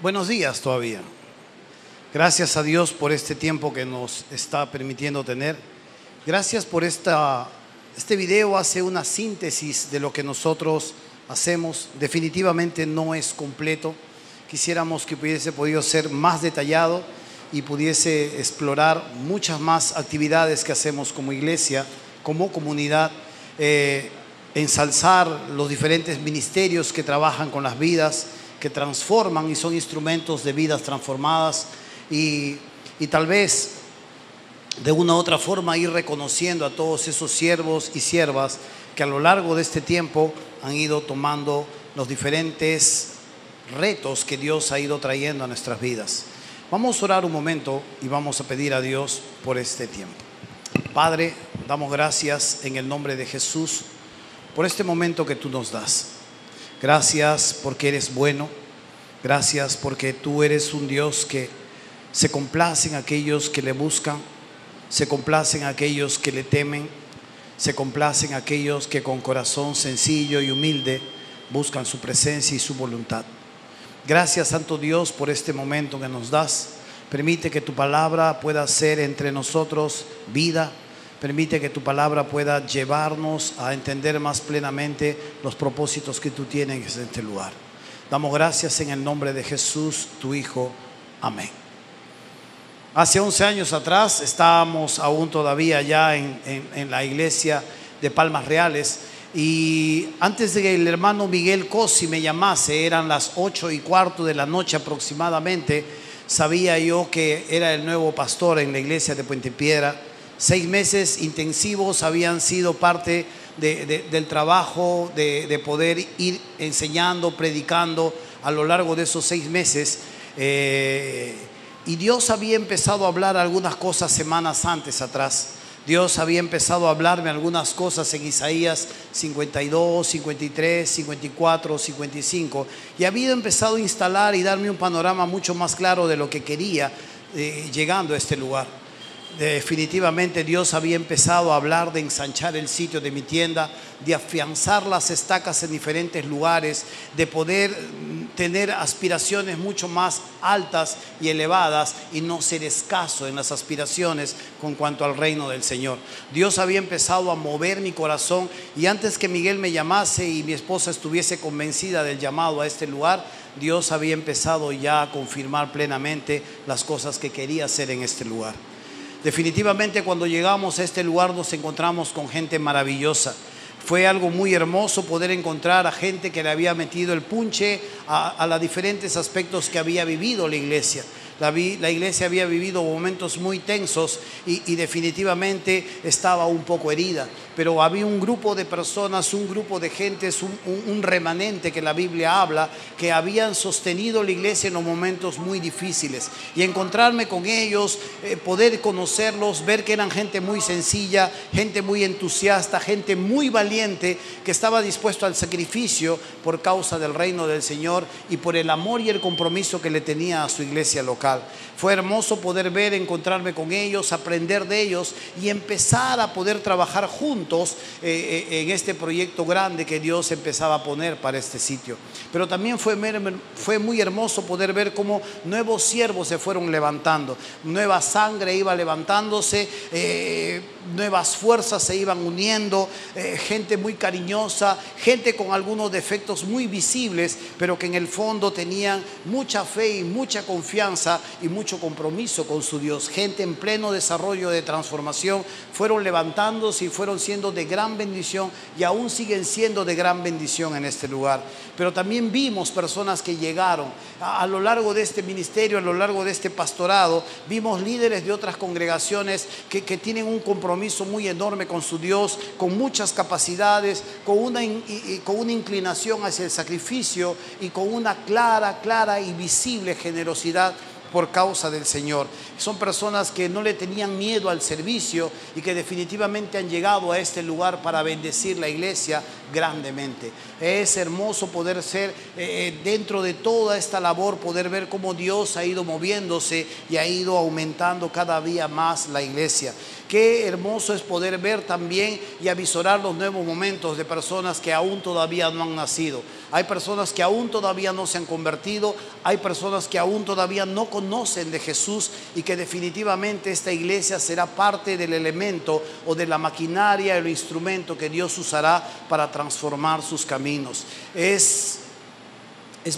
Buenos días todavía. Gracias a Dios por este tiempo que nos está permitiendo tener. Gracias por este video. Hace una síntesis de lo que nosotros hacemos. Definitivamente no es completo. Quisiéramos que hubiese podido ser más detallado y pudiese explorar muchas más actividades que hacemos como iglesia, como comunidad, ensalzar los diferentes ministerios que trabajan con las vidas, que transforman y son instrumentos de vidas transformadas y tal vez de una u otra forma ir reconociendo a todos esos siervos y siervas que a lo largo de este tiempo han ido tomando los diferentes retos que Dios ha ido trayendo a nuestras vidas. Vamos a orar un momento y vamos a pedir a Dios por este tiempo. Padre, damos gracias en el nombre de Jesús por este momento que tú nos das. Gracias porque eres bueno. Gracias porque tú eres un Dios que se complace en aquellos que le buscan, se complace en aquellos que le temen, se complace en aquellos que con corazón sencillo y humilde buscan su presencia y su voluntad. Gracias, Santo Dios, por este momento que nos das. Permite que tu palabra pueda ser entre nosotros vida. Permite que tu palabra pueda llevarnos a entender más plenamente los propósitos que tú tienes en este lugar. Damos gracias en el nombre de Jesús, tu Hijo. Amén. Hace 11 años atrás estábamos aún todavía ya en la iglesia de Palmas Reales. Y antes de que el hermano Miguel Cosi me llamase, eran las 8:15 de la noche aproximadamente, sabía yo que era el nuevo pastor en la iglesia de Puente Piedra. 6 meses intensivos habían sido parte del trabajo de poder ir enseñando, predicando a lo largo de esos 6 meses. Y Dios había empezado a hablar algunas cosas semanas antes atrás. Dios había empezado a hablarme algunas cosas en Isaías 52, 53, 54, 55. Y había empezado a instalar y darme un panorama mucho más claro de lo que quería llegando a este lugar. Definitivamente Dios había empezado a hablar de ensanchar el sitio de mi tienda, de afianzar las estacas en diferentes lugares, de poder tener aspiraciones mucho más altas y elevadas y no ser escaso en las aspiraciones con cuanto al reino del Señor. Dios había empezado a mover mi corazón y antes que Miguel me llamase y mi esposa estuviese convencida del llamado a este lugar, Dios había empezado ya a confirmar plenamente las cosas que quería hacer en este lugar. Definitivamente cuando llegamos a este lugar nos encontramos con gente maravillosa. Fue algo muy hermoso poder encontrar a gente que le había metido el punche a los diferentes aspectos que había vivido la iglesia. La iglesia había vivido momentos muy tensos y definitivamente estaba un poco herida. Pero había un grupo de personas, un grupo de gentes, un remanente que la Biblia habla, que habían sostenido la iglesia en los momentos muy difíciles. Y encontrarme con ellos, poder conocerlos, ver que eran gente muy sencilla, gente muy entusiasta, gente muy valiente, que estaba dispuesto al sacrificio por causa del reino del Señor y por el amor y el compromiso que le tenía a su iglesia local. Fue hermoso poder ver, encontrarme con ellos, aprender de ellos y empezar a poder trabajar juntos en este proyecto grande que Dios empezaba a poner para este sitio. Pero también fue muy hermoso poder ver cómo nuevos siervos se fueron levantando, nueva sangre iba levantándose, nuevas fuerzas se iban uniendo, gente muy cariñosa, gente con algunos defectos muy visibles, pero que en el fondo tenían mucha fe y mucha confianza y mucho compromiso con su Dios. Gente en pleno desarrollo de transformación fueron levantándose y fueron siendo de gran bendición y aún siguen siendo de gran bendición en este lugar. Pero también vimos personas que llegaron a lo largo de este ministerio, a lo largo de este pastorado. Vimos líderes de otras congregaciones que tienen un compromiso muy enorme con su Dios, con muchas capacidades, con una inclinación hacia el sacrificio y con una clara y visible generosidad por causa del Señor. Son personas que no le tenían miedo al servicio y que definitivamente han llegado a este lugar para bendecir la iglesia grandemente. Es hermoso poder ser dentro de toda esta labor, poder ver cómo Dios ha ido moviéndose y ha ido aumentando cada día más la iglesia. Qué hermoso es poder ver también y avisorar los nuevos momentos de personas que aún todavía no han nacido. Hay personas que aún todavía no se han convertido, hay personas que aún todavía no conocen de Jesús, y que definitivamente esta iglesia será parte del elemento o de la maquinaria, el instrumento que Dios usará para transformar sus caminos. Es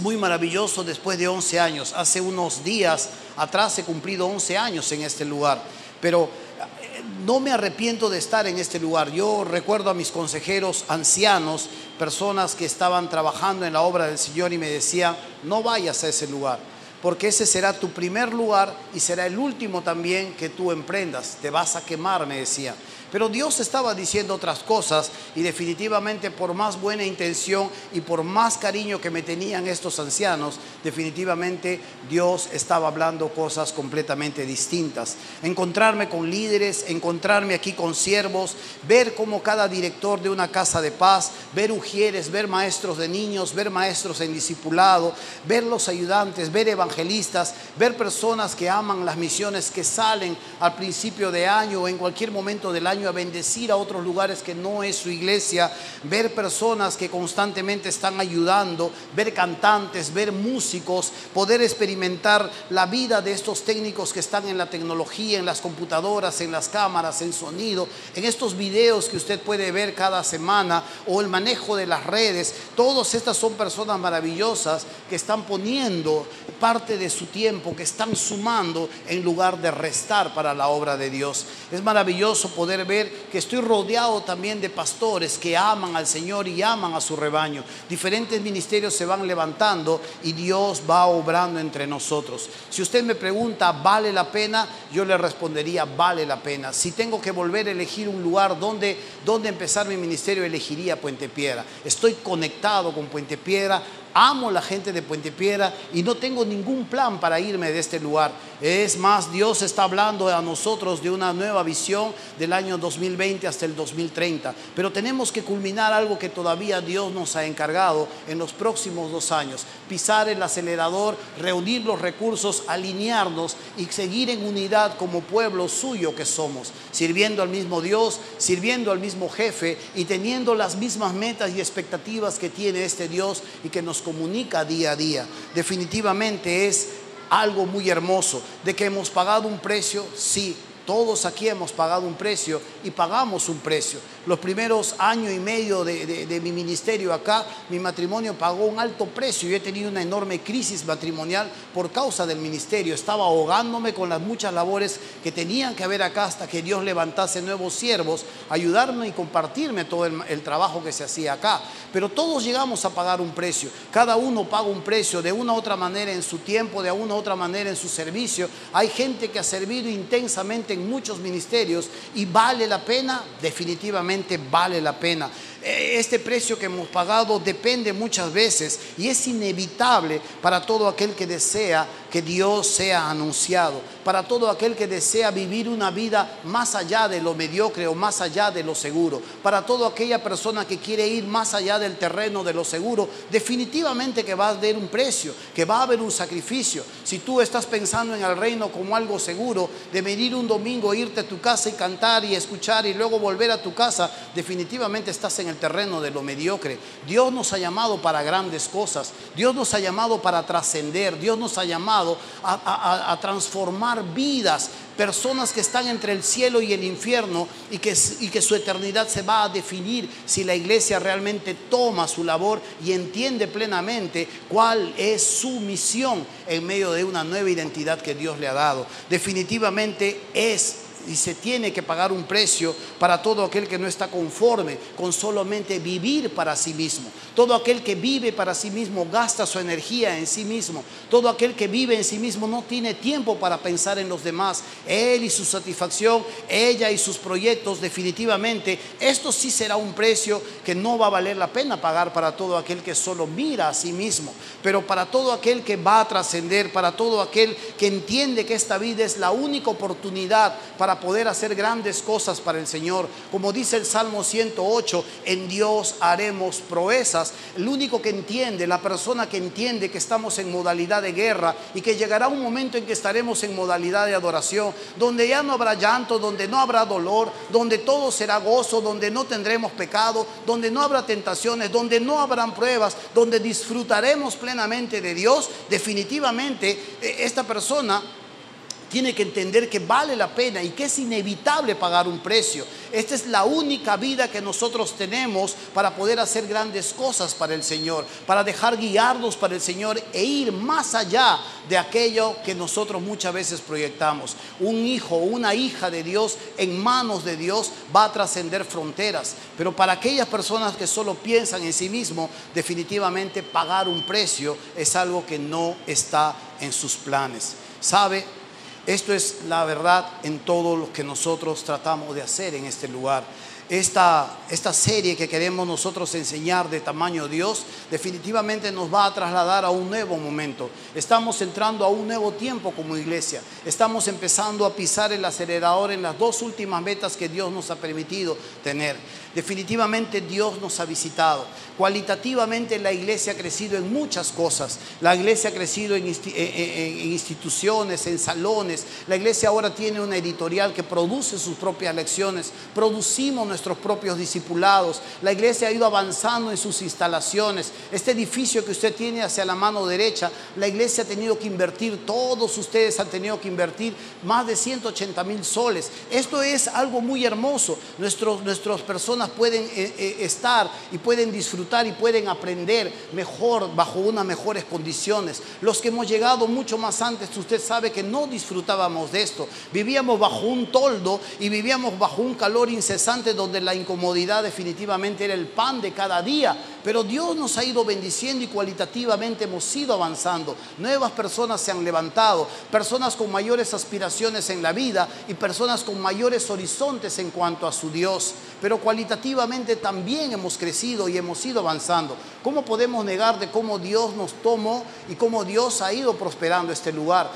muy maravilloso después de 11 años. Hace unos días atrás he cumplido 11 años en este lugar, pero no me arrepiento de estar en este lugar. Yo recuerdo a mis consejeros ancianos, personas que estaban trabajando en la obra del Señor, y me decían: no vayas a ese lugar, porque ese será tu primer lugar y será el último también que tú emprendas. Te vas a quemar, me decían. Pero Dios estaba diciendo otras cosas, y definitivamente, por más buena intención y por más cariño que me tenían estos ancianos, definitivamente Dios estaba hablando cosas completamente distintas. Encontrarme con líderes, encontrarme aquí con siervos, ver cómo cada director de una casa de paz, ver ujieres, ver maestros de niños, ver maestros en discipulado, ver los ayudantes, ver evangelistas, ver personas que aman las misiones, que salen al principio de año o en cualquier momento del año a bendecir a otros lugares que no es su iglesia, ver personas que constantemente están ayudando, ver cantantes, ver músicos, poder experimentar la vida de estos técnicos que están en la tecnología, en las computadoras, en las cámaras, en sonido, en estos videos que usted puede ver cada semana, o el manejo de las redes. Todas estas son personas maravillosas que están poniendo parte de su tiempo, que están sumando en lugar de restar para la obra de Dios. Es maravilloso poder ver que estoy rodeado también de pastores que aman al Señor y aman a su rebaño. Diferentes ministerios se van levantando y Dios va obrando entre nosotros. Si usted me pregunta, ¿vale la pena? Yo le respondería, vale la pena. Si tengo que volver a elegir un lugar donde empezar mi ministerio, elegiría Puente Piedra. Estoy conectado con Puente Piedra. Amo la gente de Puente Piedra y no tengo ningún plan para irme de este lugar. Es más, Dios está hablando a nosotros de una nueva visión del año 2020 hasta el 2030. Pero tenemos que culminar algo que todavía Dios nos ha encargado en los próximos 2 años. Pisar el acelerador, reunir los recursos, alinearnos y seguir en unidad como pueblo suyo que somos. Sirviendo al mismo Dios, sirviendo al mismo jefe y teniendo las mismas metas y expectativas que tiene este Dios y que nos comunica día a día. Definitivamente es algo muy hermoso. De que hemos pagado un precio, sí, todos aquí hemos pagado un precio y pagamos un precio. Los primeros año y medio de mi ministerio acá, mi matrimonio pagó un alto precio. Yo he tenido una enorme crisis matrimonial por causa del ministerio. Estaba ahogándome con las muchas labores que tenían que haber acá, hasta que Dios levantase nuevos siervos, ayudarme y compartirme todo el trabajo que se hacía acá. Pero todos llegamos a pagar un precio. Cada uno paga un precio de una u otra manera en su tiempo, de una u otra manera en su servicio. Hay gente que ha servido intensamente en muchos ministerios y vale la pena, definitivamente vale la pena. Este precio que hemos pagado depende muchas veces y es inevitable para todo aquel que desea que Dios sea anunciado, para todo aquel que desea vivir una vida más allá de lo mediocre o más allá de lo seguro, para toda aquella persona que quiere ir más allá del terreno de lo seguro. Definitivamente que va a haber un precio, que va a haber un sacrificio. Si tú estás pensando en el reino como algo seguro, de venir un domingo, irte a tu casa y cantar y escuchar y luego volver a tu casa, definitivamente estás en el terreno de lo mediocre. Dios nos ha llamado para grandes cosas. Dios nos ha llamado para trascender. Dios nos ha llamado a transformar vidas. Personas que están entre el cielo y el infierno y que su eternidad se va a definir si la iglesia realmente toma su labor y entiende plenamente cuál es su misión en medio de una nueva identidad que Dios le ha dado. Definitivamente es y se tiene que pagar un precio para todo aquel que no está conforme con solamente vivir para sí mismo. Todo aquel que vive para sí mismo gasta su energía en sí mismo. Todo aquel que vive en sí mismo no tiene tiempo para pensar en los demás. Él y su satisfacción, ella y sus proyectos, definitivamente esto sí será un precio que no va a valer la pena pagar para todo aquel que solo mira a sí mismo. Pero para todo aquel que va a trascender, para todo aquel que entiende que esta vida es la única oportunidad para para poder hacer grandes cosas para el Señor. Como dice el Salmo 108, en Dios haremos proezas. El único que entiende, la persona que entiende que estamos en modalidad de guerra y que llegará un momento en que estaremos en modalidad de adoración, donde ya no habrá llanto, donde no habrá dolor, donde todo será gozo, donde no tendremos pecado, donde no habrá tentaciones, donde no habrán pruebas, donde disfrutaremos plenamente de Dios. Definitivamente esta persona tiene que entender que vale la pena y que es inevitable pagar un precio. Esta es la única vida que nosotros tenemos para poder hacer grandes cosas para el Señor, para dejar guiarnos para el Señor e ir más allá de aquello que nosotros muchas veces proyectamos. Un hijo o una hija de Dios en manos de Dios va a trascender fronteras, pero para aquellas personas que solo piensan en sí mismos, definitivamente pagar un precio es algo que no está en sus planes. ¿Sabe? Esto es la verdad en todo lo que nosotros tratamos de hacer en este lugar. Esta serie que queremos nosotros enseñar de tamaño Dios definitivamente nos va a trasladar a un nuevo momento. Estamos entrando a un nuevo tiempo como iglesia. Estamos empezando a pisar el acelerador en las 2 últimas metas que Dios nos ha permitido tener. Definitivamente Dios nos ha visitado. Cualitativamente la iglesia ha crecido en muchas cosas. La iglesia ha crecido en instituciones, en salones. La iglesia ahora tiene una editorial que produce sus propias lecciones. Producimos nuestros propios discipulados. La iglesia ha ido avanzando en sus instalaciones. Este edificio que usted tiene hacia la mano derecha, la iglesia ha tenido que invertir, todos ustedes han tenido que invertir más de 180,000 soles. Esto es algo muy hermoso. Nuestras personas pueden estar y pueden disfrutar y pueden aprender mejor, bajo unas mejores condiciones. Los que hemos llegado mucho más antes, usted sabe que no disfrutábamos de esto. Vivíamos bajo un toldo y vivíamos bajo un calor incesante donde la incomodidad definitivamente era el pan de cada día. Pero Dios nos ha ido bendiciendo y cualitativamente hemos ido avanzando. Nuevas personas se han levantado, personas con mayores aspiraciones en la vida y personas con mayores horizontes en cuanto a su Dios. Pero cualitativamente también hemos crecido y hemos ido avanzando. ¿Cómo podemos negar de cómo Dios nos tomó y cómo Dios ha ido prosperando este lugar?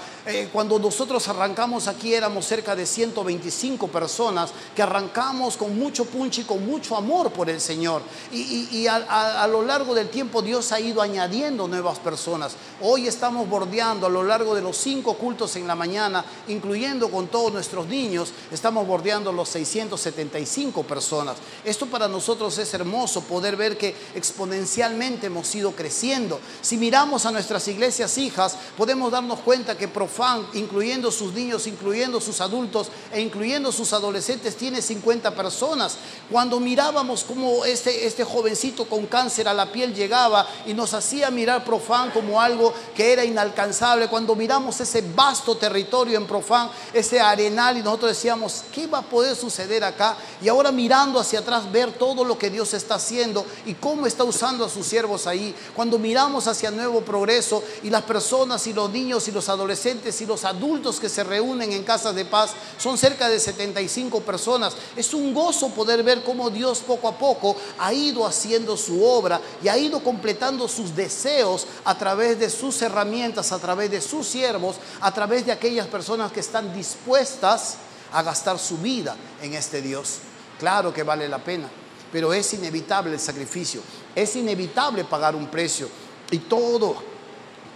Cuando nosotros arrancamos aquí éramos cerca de 125 personas que arrancamos con mucho punch y con mucho amor por el Señor. Y a lo largo del tiempo Dios ha ido añadiendo nuevas personas. Hoy estamos bordeando a lo largo de los 5 cultos en la mañana, incluyendo con todos nuestros niños, estamos bordeando los 675 personas. Esto para nosotros es hermoso, poder ver que exponencialmente hemos ido creciendo. Si miramos a nuestras iglesias hijas, podemos darnos cuenta que Profan, incluyendo sus niños, incluyendo sus adultos e incluyendo sus adolescentes, tiene 50 personas. Cuando mirábamos cómo este jovencito con cáncer a la piel llegaba y nos hacía mirar Profan como algo que era inalcanzable, cuando miramos ese vasto territorio en Profan, ese arenal, y nosotros decíamos, ¿qué va a poder suceder acá? Y ahora mirando hacia atrás, ver todo lo que Dios está haciendo y cómo está usando a sus siervos ahí. Cuando miramos hacia Nuevo Progreso y las personas y los niños y los adolescentes y los adultos que se reúnen en Casas de Paz, son cerca de 75 personas. Es un gozo poder ver cómo Dios poco a poco ha ido haciendo su obra y ha ido completando sus deseos a través de sus herramientas, a través de sus siervos, a través de aquellas personas que están dispuestas a gastar su vida en este Dios. Claro que vale la pena, pero es inevitable el sacrificio, es inevitable pagar un precio. Y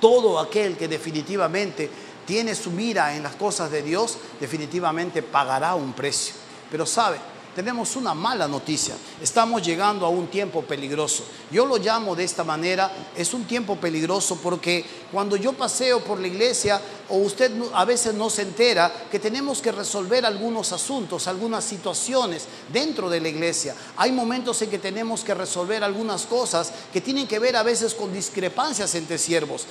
todo aquel que definitivamente tiene su mira en las cosas de Dios, definitivamente pagará un precio. Pero sabe, tenemos una mala noticia. Estamos llegando a un tiempo peligroso. Yo lo llamo de esta manera, es un tiempo peligroso porque cuando yo paseo por la iglesia, o usted a veces no se entera que tenemos que resolver algunos asuntos, algunas situaciones dentro de la iglesia. Hay momentos en que tenemos que resolver algunas cosas que tienen que ver a veces con discrepancias entre siervos.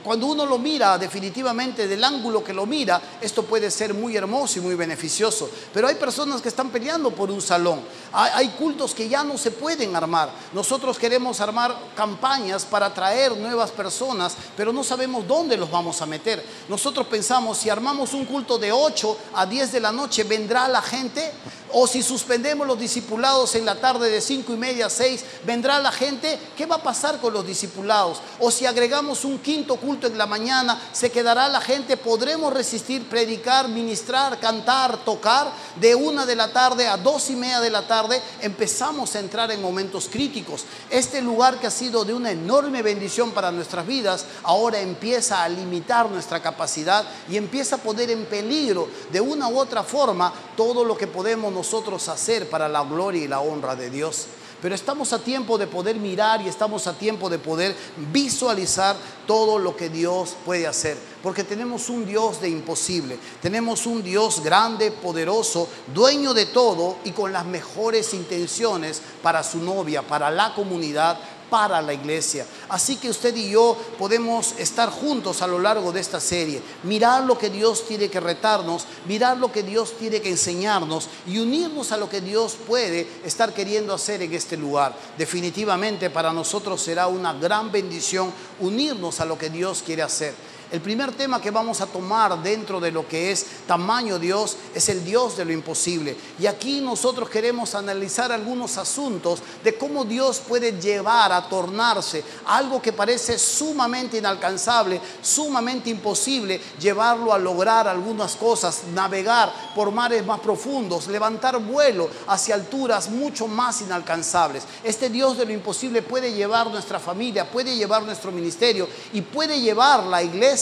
Cuando uno lo mira definitivamente del ángulo que lo mira, esto puede ser muy hermoso y muy beneficioso. Pero hay personas que están peleando por un salón. Hay cultos que ya no se pueden armar. Nosotros queremos armar campañas para atraer nuevas personas, pero no sabemos dónde los vamos a meter. Nosotros pensamos, si armamos un culto de 8 a 10 de la noche, ¿vendrá la gente? O si suspendemos los discipulados en la tarde de 5:30 a 6, vendrá la gente. ¿Qué va a pasar con los discipulados? O si agregamos un quinto culto en la mañana, ¿se quedará la gente? ¿Podremos resistir predicar, ministrar, cantar, tocar? De 1 de la tarde a 2:30 de la tarde empezamos a entrar en momentos críticos. Este lugar que ha sido de una enorme bendición para nuestras vidas, ahora empieza a limitar nuestra capacidad y empieza a poner en peligro de una u otra forma todo lo que podemos nosotros hacer para la gloria y la honra de Dios. Pero estamos a tiempo de poder mirar y estamos a tiempo de poder visualizar todo lo que Dios puede hacer. Porque tenemos un Dios de imposible. Tenemos un Dios grande, poderoso, dueño de todo y con las mejores intenciones para su novia, para la comunidad, para la iglesia. Así que usted y yo podemos estar juntos a lo largo de esta serie, mirar lo que Dios tiene que retarnos, mirar lo que Dios tiene que enseñarnos y unirnos a lo que Dios puede estar queriendo hacer en este lugar. Definitivamente para nosotros será una gran bendición unirnos a lo que Dios quiere hacer. El primer tema que vamos a tomar dentro de lo que es tamaño Dios es el Dios de lo imposible. Y aquí nosotros queremos analizar algunos asuntos de cómo Dios puede llevar a tornarse algo que parece sumamente inalcanzable, sumamente imposible, llevarlo a lograr algunas cosas, navegar por mares más profundos, levantar vuelo hacia alturas mucho más inalcanzables. Este Dios de lo imposible puede llevar nuestra familia, puede llevar nuestro ministerio y puede llevar la iglesia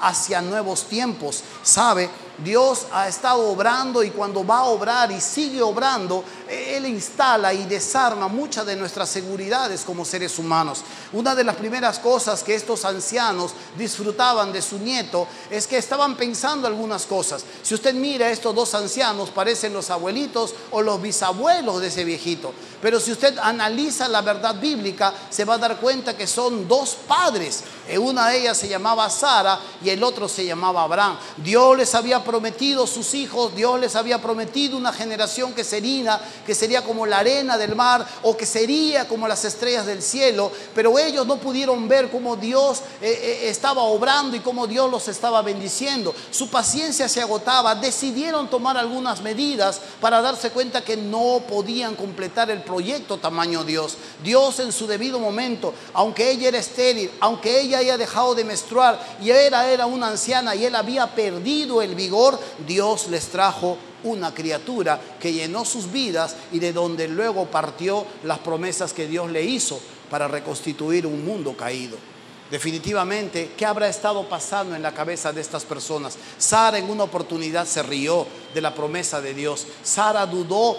hacia nuevos tiempos. ¿Sabe? Dios ha estado obrando y cuando va a obrar y sigue obrando, Él instala y desarma muchas de nuestras seguridades como seres humanos. Una de las primeras cosas que estos ancianos disfrutaban de su nieto es que estaban pensando algunas cosas. Si usted mira a estos dos ancianos, parecen los abuelitos o los bisabuelos de ese viejito. Pero si usted analiza la verdad bíblica, se va a dar cuenta que son dos padres. Una de ellas se llamaba Sara y el otro se llamaba Abraham. Dios les había prometido sus hijos, Dios les había prometido una generación que sería como la arena del mar o que sería como las estrellas del cielo, pero ellos no pudieron ver cómo Dios estaba obrando y cómo Dios los estaba bendiciendo. Su paciencia se agotaba, decidieron tomar algunas medidas para darse cuenta que no podían completar el proyecto tamaño Dios. Dios en su debido momento, aunque ella era estéril, aunque ella haya dejado de menstruar y era una anciana y él había perdido el vigor, Dios les trajo una criatura que llenó sus vidas y de donde luego partió las promesas que Dios le hizo para reconstituir un mundo caído. Definitivamente, ¿qué habrá estado pasando en la cabeza de estas personas? Sara en una oportunidad se rió de la promesa de Dios. Sara dudó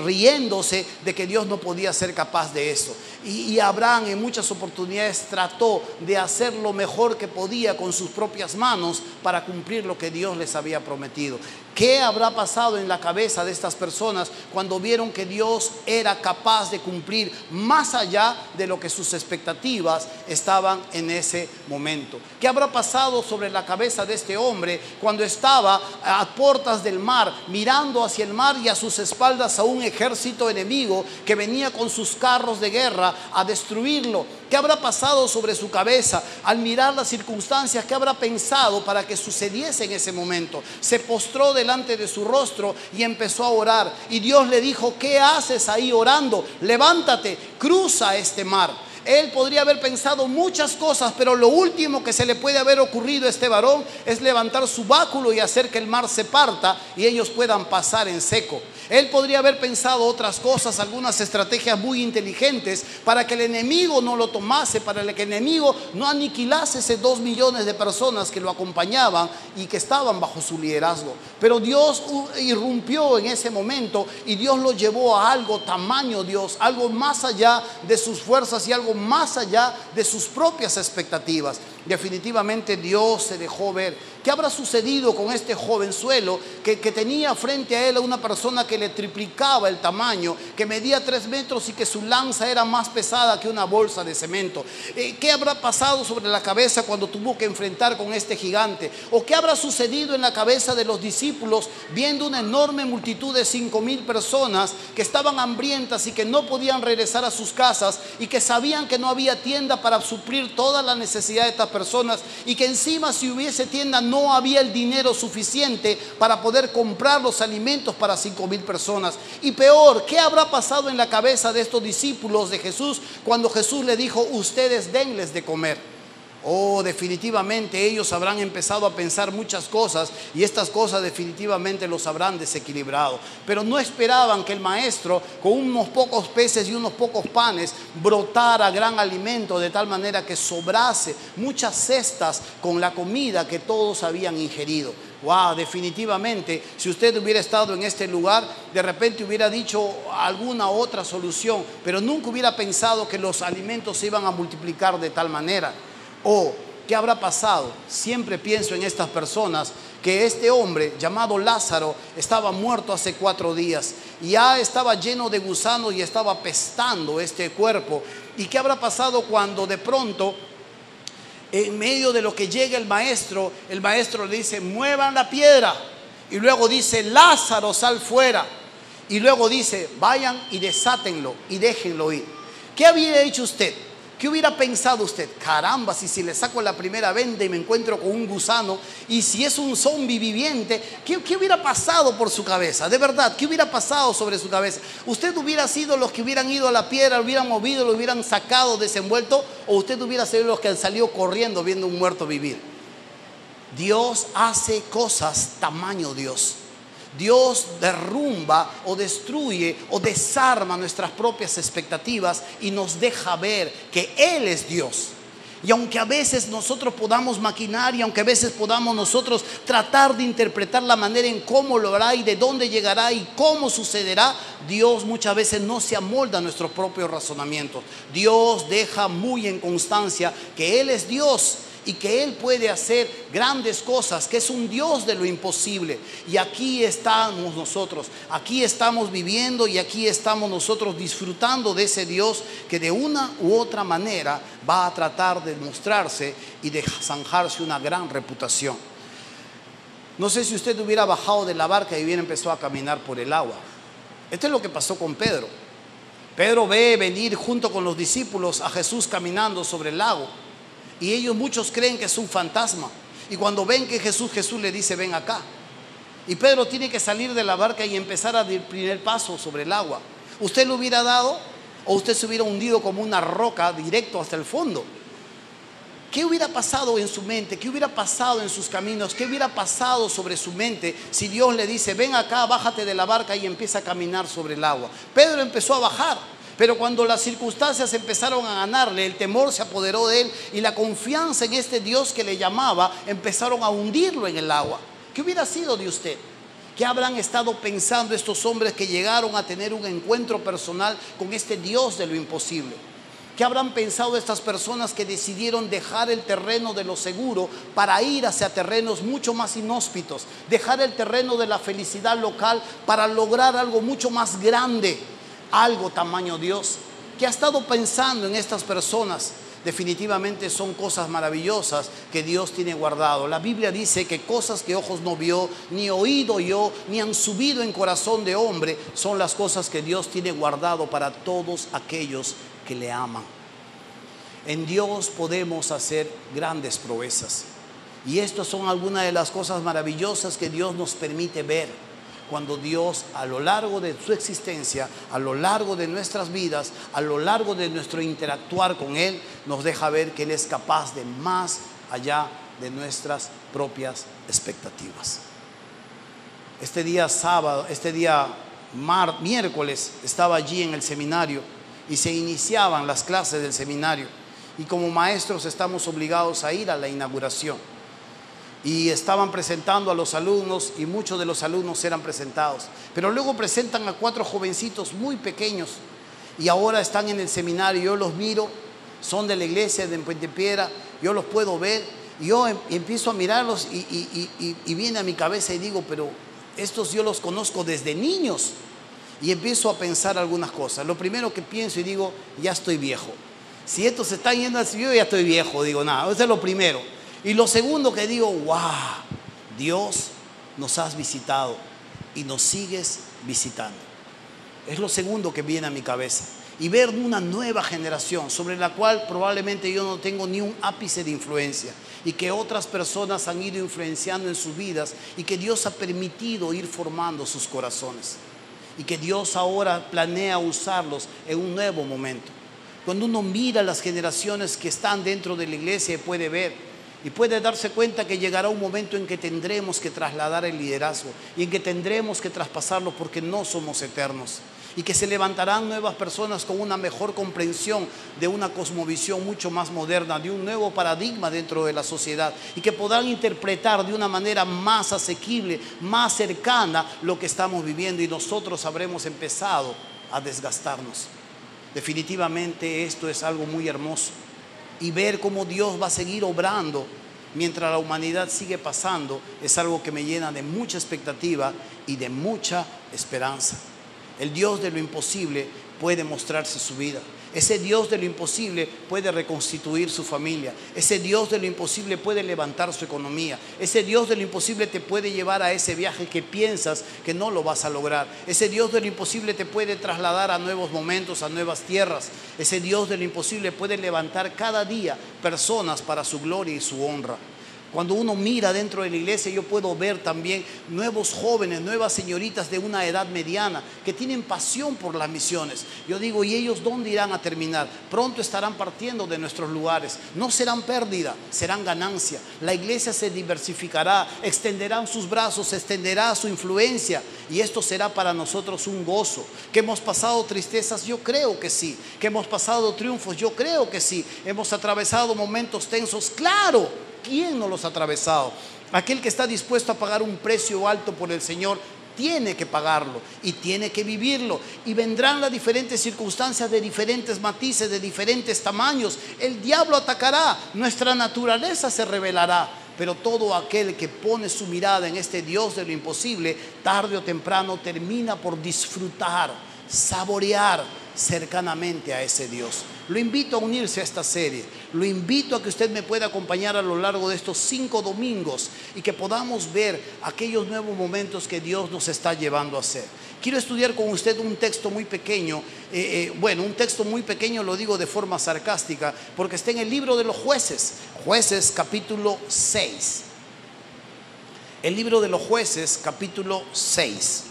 riéndose de que Dios no podía ser capaz de eso. Y Abraham en muchas oportunidades trató de hacer lo mejor que podía con sus propias manos para cumplir lo que Dios les había prometido. ¿Qué habrá pasado en la cabeza de estas personas cuando vieron que Dios era capaz de cumplir más allá de lo que sus expectativas estaban en ese momento? ¿Qué habrá pasado sobre la cabeza de este hombre cuando estaba a puertas del mar, mirando hacia el mar y a sus espaldas a un ejército enemigo que venía con sus carros de guerra a destruirlo? ¿Qué habrá pasado sobre su cabeza al mirar las circunstancias? ¿Qué habrá pensado para que sucediese en ese momento? Se postró delante de su rostro y empezó a orar. Y Dios le dijo: ¿qué haces ahí orando? Levántate, cruza este mar. Él podría haber pensado muchas cosas, pero lo último que se le puede haber ocurrido a este varón es levantar su báculo y hacer que el mar se parta y ellos puedan pasar en seco. Él podría haber pensado otras cosas, algunas estrategias muy inteligentes para que el enemigo no lo tomase, para que el enemigo no aniquilase ese 2 millones de personas que lo acompañaban y que estaban bajo su liderazgo. Pero Dios irrumpió en ese momento y Dios lo llevó a algo tamaño Dios, algo más allá de sus fuerzas y algo más allá de sus propias expectativas. Definitivamente Dios se dejó ver. ¿Qué habrá sucedido con este jovenzuelo que tenía frente a él a una persona que le triplicaba el tamaño, que medía 3 metros y que su lanza era más pesada que una bolsa de cemento? ¿Qué habrá pasado sobre la cabeza cuando tuvo que enfrentar con este gigante? ¿O qué habrá sucedido en la cabeza de los discípulos viendo una enorme multitud de 5,000 personas que estaban hambrientas y que no podían regresar a sus casas y que sabían que no había tienda para suplir toda la necesidad de estas personas y que encima si hubiese tienda no había el dinero suficiente para poder comprar los alimentos para 5,000 personas. Y peor, ¿qué habrá pasado en la cabeza de estos discípulos de Jesús cuando Jesús le dijo: ustedes denles de comer? Oh, definitivamente ellos habrán empezado a pensar muchas cosas, y estas cosas definitivamente los habrán desequilibrado. Pero no esperaban que el maestro, con unos pocos peces y unos pocos panes, brotara gran alimento, de tal manera que sobrase muchas cestas con la comida que todos habían ingerido. Wow, definitivamente, si usted hubiera estado en este lugar, de repente hubiera dicho alguna otra solución, pero nunca hubiera pensado que los alimentos se iban a multiplicar de tal manera. ¿O qué habrá pasado? Siempre pienso en estas personas, que este hombre llamado Lázaro estaba muerto hace 4 días y ya estaba lleno de gusanos y estaba apestando este cuerpo. ¿Y qué habrá pasado cuando de pronto, en medio de lo que llega el maestro le dice: muevan la piedra, y luego dice: Lázaro, sal fuera, y luego dice: vayan y desátenlo y déjenlo ir? ¿Qué había hecho usted? ¿Qué hubiera pensado usted? Caramba, si le saco la primera venda y me encuentro con un gusano, y si es un zombi viviente, ¿qué hubiera pasado por su cabeza? De verdad, ¿qué hubiera pasado sobre su cabeza? ¿Usted hubiera sido los que hubieran ido a la piedra, lo hubieran movido, lo hubieran sacado, desenvuelto? ¿O usted hubiera sido los que han salido corriendo viendo un muerto vivir? Dios hace cosas tamaño Dios. Dios derrumba o destruye o desarma nuestras propias expectativas y nos deja ver que Él es Dios. Y aunque a veces nosotros podamos maquinar, y aunque a veces podamos nosotros tratar de interpretar la manera en cómo lo hará y de dónde llegará y cómo sucederá, Dios muchas veces no se amolda a nuestros propios razonamientos. Dios deja muy en constancia que Él es Dios y que Él puede hacer grandes cosas, que es un Dios de lo imposible. Y aquí estamos nosotros, aquí estamos viviendo, y aquí estamos nosotros disfrutando de ese Dios que de una u otra manera va a tratar de mostrarse y de zanjarse una gran reputación. No sé si usted hubiera bajado de la barca y hubiera empezado a caminar por el agua. Esto es lo que pasó con Pedro. Pedro ve venir junto con los discípulos a Jesús caminando sobre el lago. Y ellos muchos creen que es un fantasma. Y cuando ven que Jesús le dice: ven acá. Y Pedro tiene que salir de la barca y empezar a dar el primer paso sobre el agua. ¿Usted lo hubiera dado? ¿O usted se hubiera hundido como una roca directo hasta el fondo? ¿Qué hubiera pasado en su mente? ¿Qué hubiera pasado en sus caminos? ¿Qué hubiera pasado sobre su mente si Dios le dice: ven acá, bájate de la barca y empieza a caminar sobre el agua? Pedro empezó a bajar. Pero cuando las circunstancias empezaron a ganarle, el temor se apoderó de él, y la confianza en este Dios que le llamaba empezaron a hundirlo en el agua. ¿Qué hubiera sido de usted? ¿Qué habrán estado pensando estos hombres que llegaron a tener un encuentro personal con este Dios de lo imposible? ¿Qué habrán pensado estas personas que decidieron dejar el terreno de lo seguro para ir hacia terrenos mucho más inhóspitos? Dejar el terreno de la felicidad local para lograr algo mucho más grande. Algo tamaño Dios. ¿Qué ha estado pensando en estas personas? Definitivamente son cosas maravillosas que Dios tiene guardado. La Biblia dice que cosas que ojos no vio, ni oído oyó, ni han subido en corazón de hombre, son las cosas que Dios tiene guardado para todos aquellos que le aman. En Dios podemos hacer grandes proezas. Y estas son algunas de las cosas maravillosas que Dios nos permite ver. Cuando Dios, a lo largo de su existencia, a lo largo de nuestras vidas, a lo largo de nuestro interactuar con Él, nos deja ver que Él es capaz de más allá de nuestras propias expectativas. Este día sábado, miércoles, estaba allí en el seminario y se iniciaban las clases del seminario. Y como maestros estamos obligados a ir a la inauguración. Y estaban presentando a los alumnos, y muchos de los alumnos eran presentados. Pero luego presentan a 4 jovencitos muy pequeños, y ahora están en el seminario. Yo los miro, son de la iglesia de Puente Piedra, yo los puedo ver, y yo empiezo a mirarlos y viene a mi cabeza y digo: pero estos yo los conozco desde niños. Y empiezo a pensar algunas cosas. Lo primero que pienso y digo: ya estoy viejo. Si estos se están yendo al cielo, ya estoy viejo. Digo, nada, eso es lo primero. Y lo segundo que digo: wow, Dios, nos has visitado y nos sigues visitando. Es lo segundo que viene a mi cabeza. y ver una nueva generación sobre la cual probablemente yo no tengo ni un ápice de influencia, y que otras personas han ido influenciando en sus vidas y que Dios ha permitido ir formando sus corazones, y que Dios ahora planea usarlos en un nuevo momento. Cuando uno mira las generaciones que están dentro de la iglesia, puede ver y puede darse cuenta que llegará un momento en que tendremos que trasladar el liderazgo y en que tendremos que traspasarlo, porque no somos eternos, y que se levantarán nuevas personas con una mejor comprensión de una cosmovisión mucho más moderna, de un nuevo paradigma dentro de la sociedad, y que podrán interpretar de una manera más asequible, más cercana lo que estamos viviendo, y nosotros habremos empezado a desgastarnos. Definitivamente esto es algo muy hermoso, y ver cómo Dios va a seguir obrando mientras la humanidad sigue pasando es algo que me llena de mucha expectativa y de mucha esperanza. El Dios de lo imposible puede mostrarse su vida. Ese Dios de lo imposible puede reconstituir su familia. Ese Dios de lo imposible puede levantar su economía. Ese Dios de lo imposible te puede llevar a ese viaje que piensas que no lo vas a lograr. Ese Dios de lo imposible te puede trasladar a nuevos momentos, a nuevas tierras. Ese Dios de lo imposible puede levantar cada día personas para su gloria y su honra. Cuando uno mira dentro de la iglesia, yo puedo ver también nuevos jóvenes, nuevas señoritas de una edad mediana que tienen pasión por las misiones. Yo digo, ¿y ellos dónde irán a terminar? Pronto estarán partiendo de nuestros lugares. No serán pérdida, serán ganancia. La iglesia se diversificará, extenderán sus brazos, extenderá su influencia, y esto será para nosotros un gozo. ¿Que hemos pasado tristezas? Yo creo que sí. ¿Que hemos pasado triunfos? Yo creo que sí. ¿Hemos atravesado momentos tensos? ¡Claro! ¿Quién no los ha atravesado? Aquel que está dispuesto a pagar un precio alto por el Señor tiene que pagarlo y tiene que vivirlo. Y vendrán las diferentes circunstancias de diferentes matices, de diferentes tamaños. El diablo atacará, nuestra naturaleza se revelará. Pero todo aquel que pone su mirada en este Dios de lo imposible, tarde o temprano termina por disfrutar, saborear cercanamente a ese Dios. Lo invito a unirse a esta serie. Lo invito a que usted me pueda acompañar a lo largo de estos 5 domingos y que podamos ver aquellos nuevos momentos que Dios nos está llevando a hacer. Quiero estudiar con usted un texto muy pequeño. Un texto muy pequeño lo digo de forma sarcástica porque está en el libro de los Jueces. Jueces capítulo 6. El libro de los Jueces capítulo 6.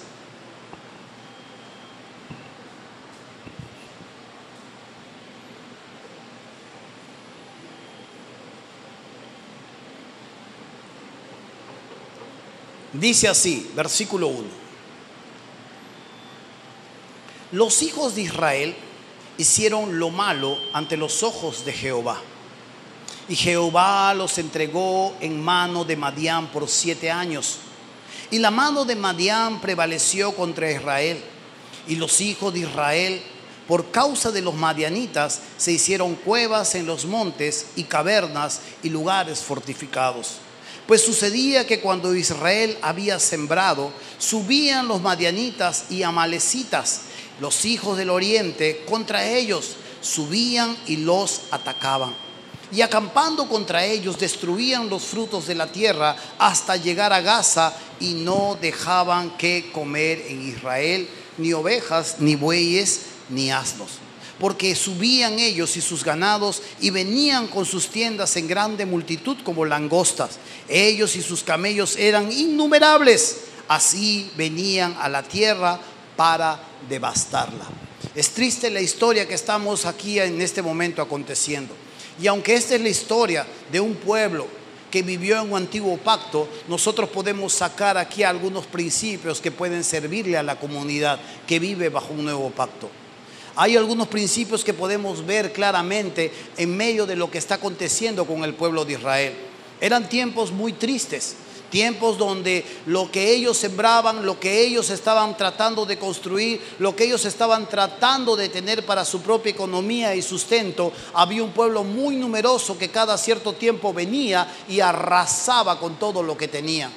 Dice así, versículo 1. Los hijos de Israel hicieron lo malo ante los ojos de Jehová, y Jehová los entregó en mano de Madián por 7 años. Y la mano de Madián prevaleció contra Israel, y los hijos de Israel, por causa de los madianitas, se hicieron cuevas en los montes y cavernas y lugares fortificados. Pues sucedía que cuando Israel había sembrado, subían los madianitas y amalecitas, los hijos del oriente, contra ellos, subían y los atacaban. Y acampando contra ellos, destruían los frutos de la tierra hasta llegar a Gaza, y no dejaban que comer en Israel ni ovejas, ni bueyes, ni asnos. Porque subían ellos y sus ganados y venían con sus tiendas en grande multitud como langostas. Ellos y sus camellos eran innumerables. Así venían a la tierra para devastarla. Es triste la historia que estamos aquí en este momento aconteciendo. Y aunque esta es la historia de un pueblo que vivió en un antiguo pacto, nosotros podemos sacar aquí algunos principios que pueden servirle a la comunidad que vive bajo un nuevo pacto. Hay algunos principios que podemos ver claramente en medio de lo que está aconteciendo con el pueblo de Israel. Eran tiempos muy tristes, tiempos donde lo que ellos sembraban, lo que ellos estaban tratando de construir, lo que ellos estaban tratando de tener para su propia economía y sustento, había un pueblo muy numeroso que cada cierto tiempo venía y arrasaba con todo lo que tenía.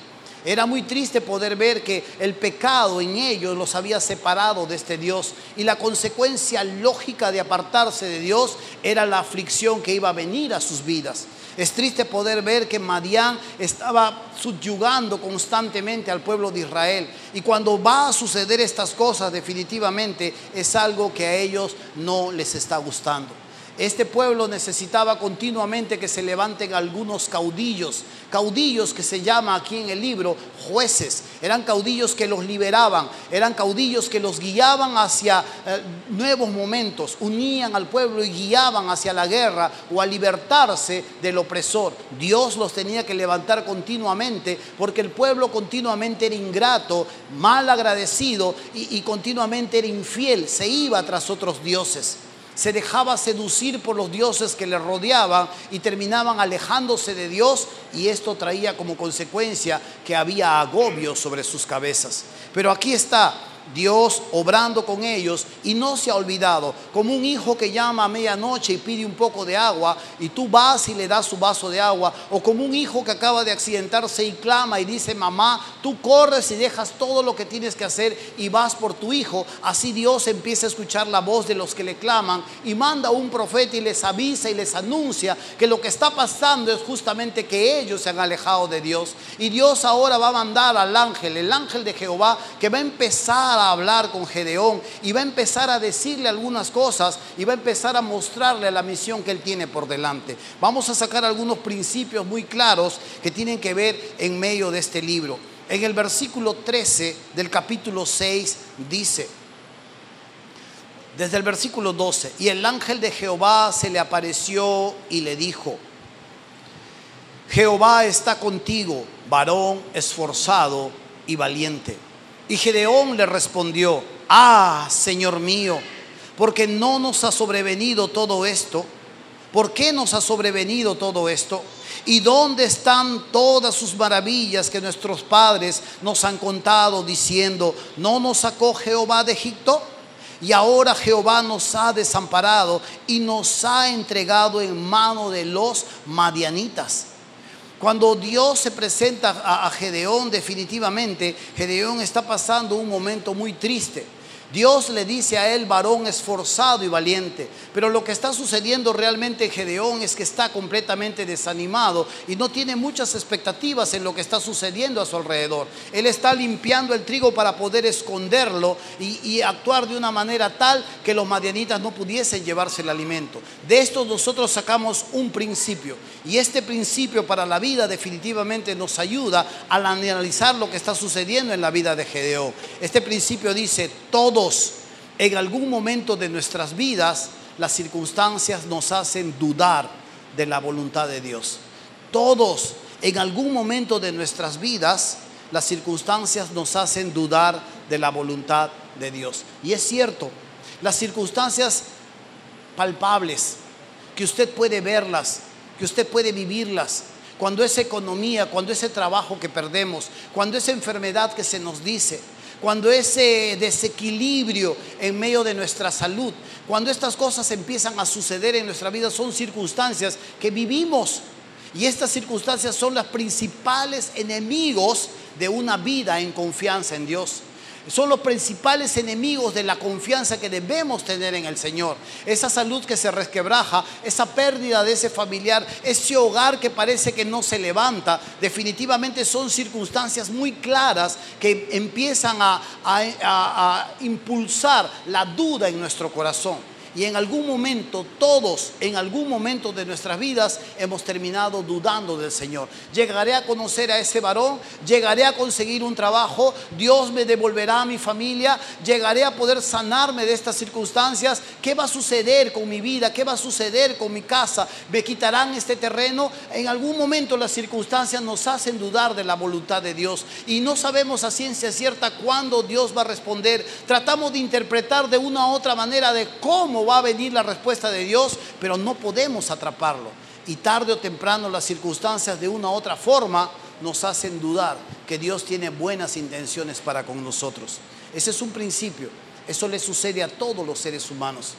Era muy triste poder ver que el pecado en ellos los había separado de este Dios, y la consecuencia lógica de apartarse de Dios era la aflicción que iba a venir a sus vidas. Es triste poder ver que Madián estaba subyugando constantemente al pueblo de Israel. Y cuando va a suceder estas cosas, definitivamente es algo que a ellos no les está gustando. Este pueblo necesitaba continuamente que se levanten algunos caudillos que se llama aquí en el libro jueces. Eran caudillos que los liberaban, eran caudillos que los guiaban hacia nuevos momentos, unían al pueblo y guiaban hacia la guerra o a libertarse del opresor. Dios los tenía que levantar continuamente porque el pueblo continuamente era ingrato, mal agradecido y continuamente era infiel, se iba tras otros dioses. Se dejaba seducir por los dioses que le rodeaban y terminaban alejándose de Dios, y esto traía como consecuencia que había agobio sobre sus cabezas. Pero aquí está Dios obrando con ellos y no se ha olvidado. Como un hijo que llama a medianoche y pide un poco de agua y tú vas y le das su vaso de agua, o como un hijo que acaba de accidentarse y clama y dice: mamá, tú corres y dejas todo lo que tienes que hacer y vas por tu hijo. Así Dios empieza a escuchar la voz de los que le claman y manda un profeta y les avisa y les anuncia que lo que está pasando es justamente que ellos se han alejado de Dios. Y Dios ahora va a mandar al ángel, el ángel de Jehová, que va a empezar a hablar con Gedeón y va a empezar a decirle algunas cosas y va a empezar a mostrarle la misión que él tiene por delante. Vamos a sacar algunos principios muy claros que tienen que ver en medio de este libro. En el versículo 13 del capítulo 6 dice, desde el versículo 12: y el ángel de Jehová se le apareció y le dijo: Jehová está contigo, varón esforzado y valiente. Y Gedeón le respondió: ah, Señor mío, ¿por qué no nos ha sobrevenido todo esto? ¿Por qué nos ha sobrevenido todo esto? ¿Y dónde están todas sus maravillas que nuestros padres nos han contado, diciendo: no nos sacó Jehová de Egipto? Y ahora Jehová nos ha desamparado y nos ha entregado en mano de los madianitas. Cuando Dios se presenta a Gedeón, definitivamente Gedeón está pasando un momento muy triste. Dios le dice a él: varón esforzado y valiente. Pero lo que está sucediendo realmente en Gedeón es que está completamente desanimado y no tiene muchas expectativas en lo que está sucediendo a su alrededor. Él está limpiando el trigo para poder esconderlo y actuar de una manera tal que los madianitas no pudiesen llevarse el alimento. De esto nosotros sacamos un principio, y este principio para la vida definitivamente nos ayuda al analizar lo que está sucediendo en la vida de Gedeón. Este principio dice: todos en algún momento de nuestras vidas, las circunstancias nos hacen dudar de la voluntad de Dios. Todos en algún momento de nuestras vidas, las circunstancias nos hacen dudar de la voluntad de Dios. Y es cierto, las circunstancias palpables, que usted puede verlas, que usted puede vivirlas, cuando es economía, cuando ese trabajo que perdemos, cuando esa enfermedad que se nos dice, cuando ese desequilibrio en medio de nuestra salud, cuando estas cosas empiezan a suceder en nuestra vida, son circunstancias que vivimos. Y estas circunstancias son los principales enemigos de una vida en confianza en Dios. Son los principales enemigos de la confianza que debemos tener en el Señor. Esa salud que se resquebraja, esa pérdida de ese familiar, ese hogar que parece que no se levanta, definitivamente son circunstancias muy claras que empiezan a impulsar la duda en nuestro corazón. Y en algún momento, todos, en algún momento de nuestras vidas, hemos terminado dudando del Señor. Llegaré a conocer a ese varón, llegaré a conseguir un trabajo, Dios me devolverá a mi familia, llegaré a poder sanarme de estas circunstancias. ¿Qué va a suceder con mi vida? ¿Qué va a suceder con mi casa? ¿Me quitarán este terreno? En algún momento las circunstancias nos hacen dudar de la voluntad de Dios y no sabemos a ciencia cierta cuándo Dios va a responder. Tratamos de interpretar de una u otra manera de cómo va a venir la respuesta de Dios, pero no podemos atraparlo. Y tarde o temprano las circunstancias de una u otra forma nos hacen dudar que Dios tiene buenas intenciones para con nosotros. Ese es un principio. Eso le sucede a todos los seres humanos.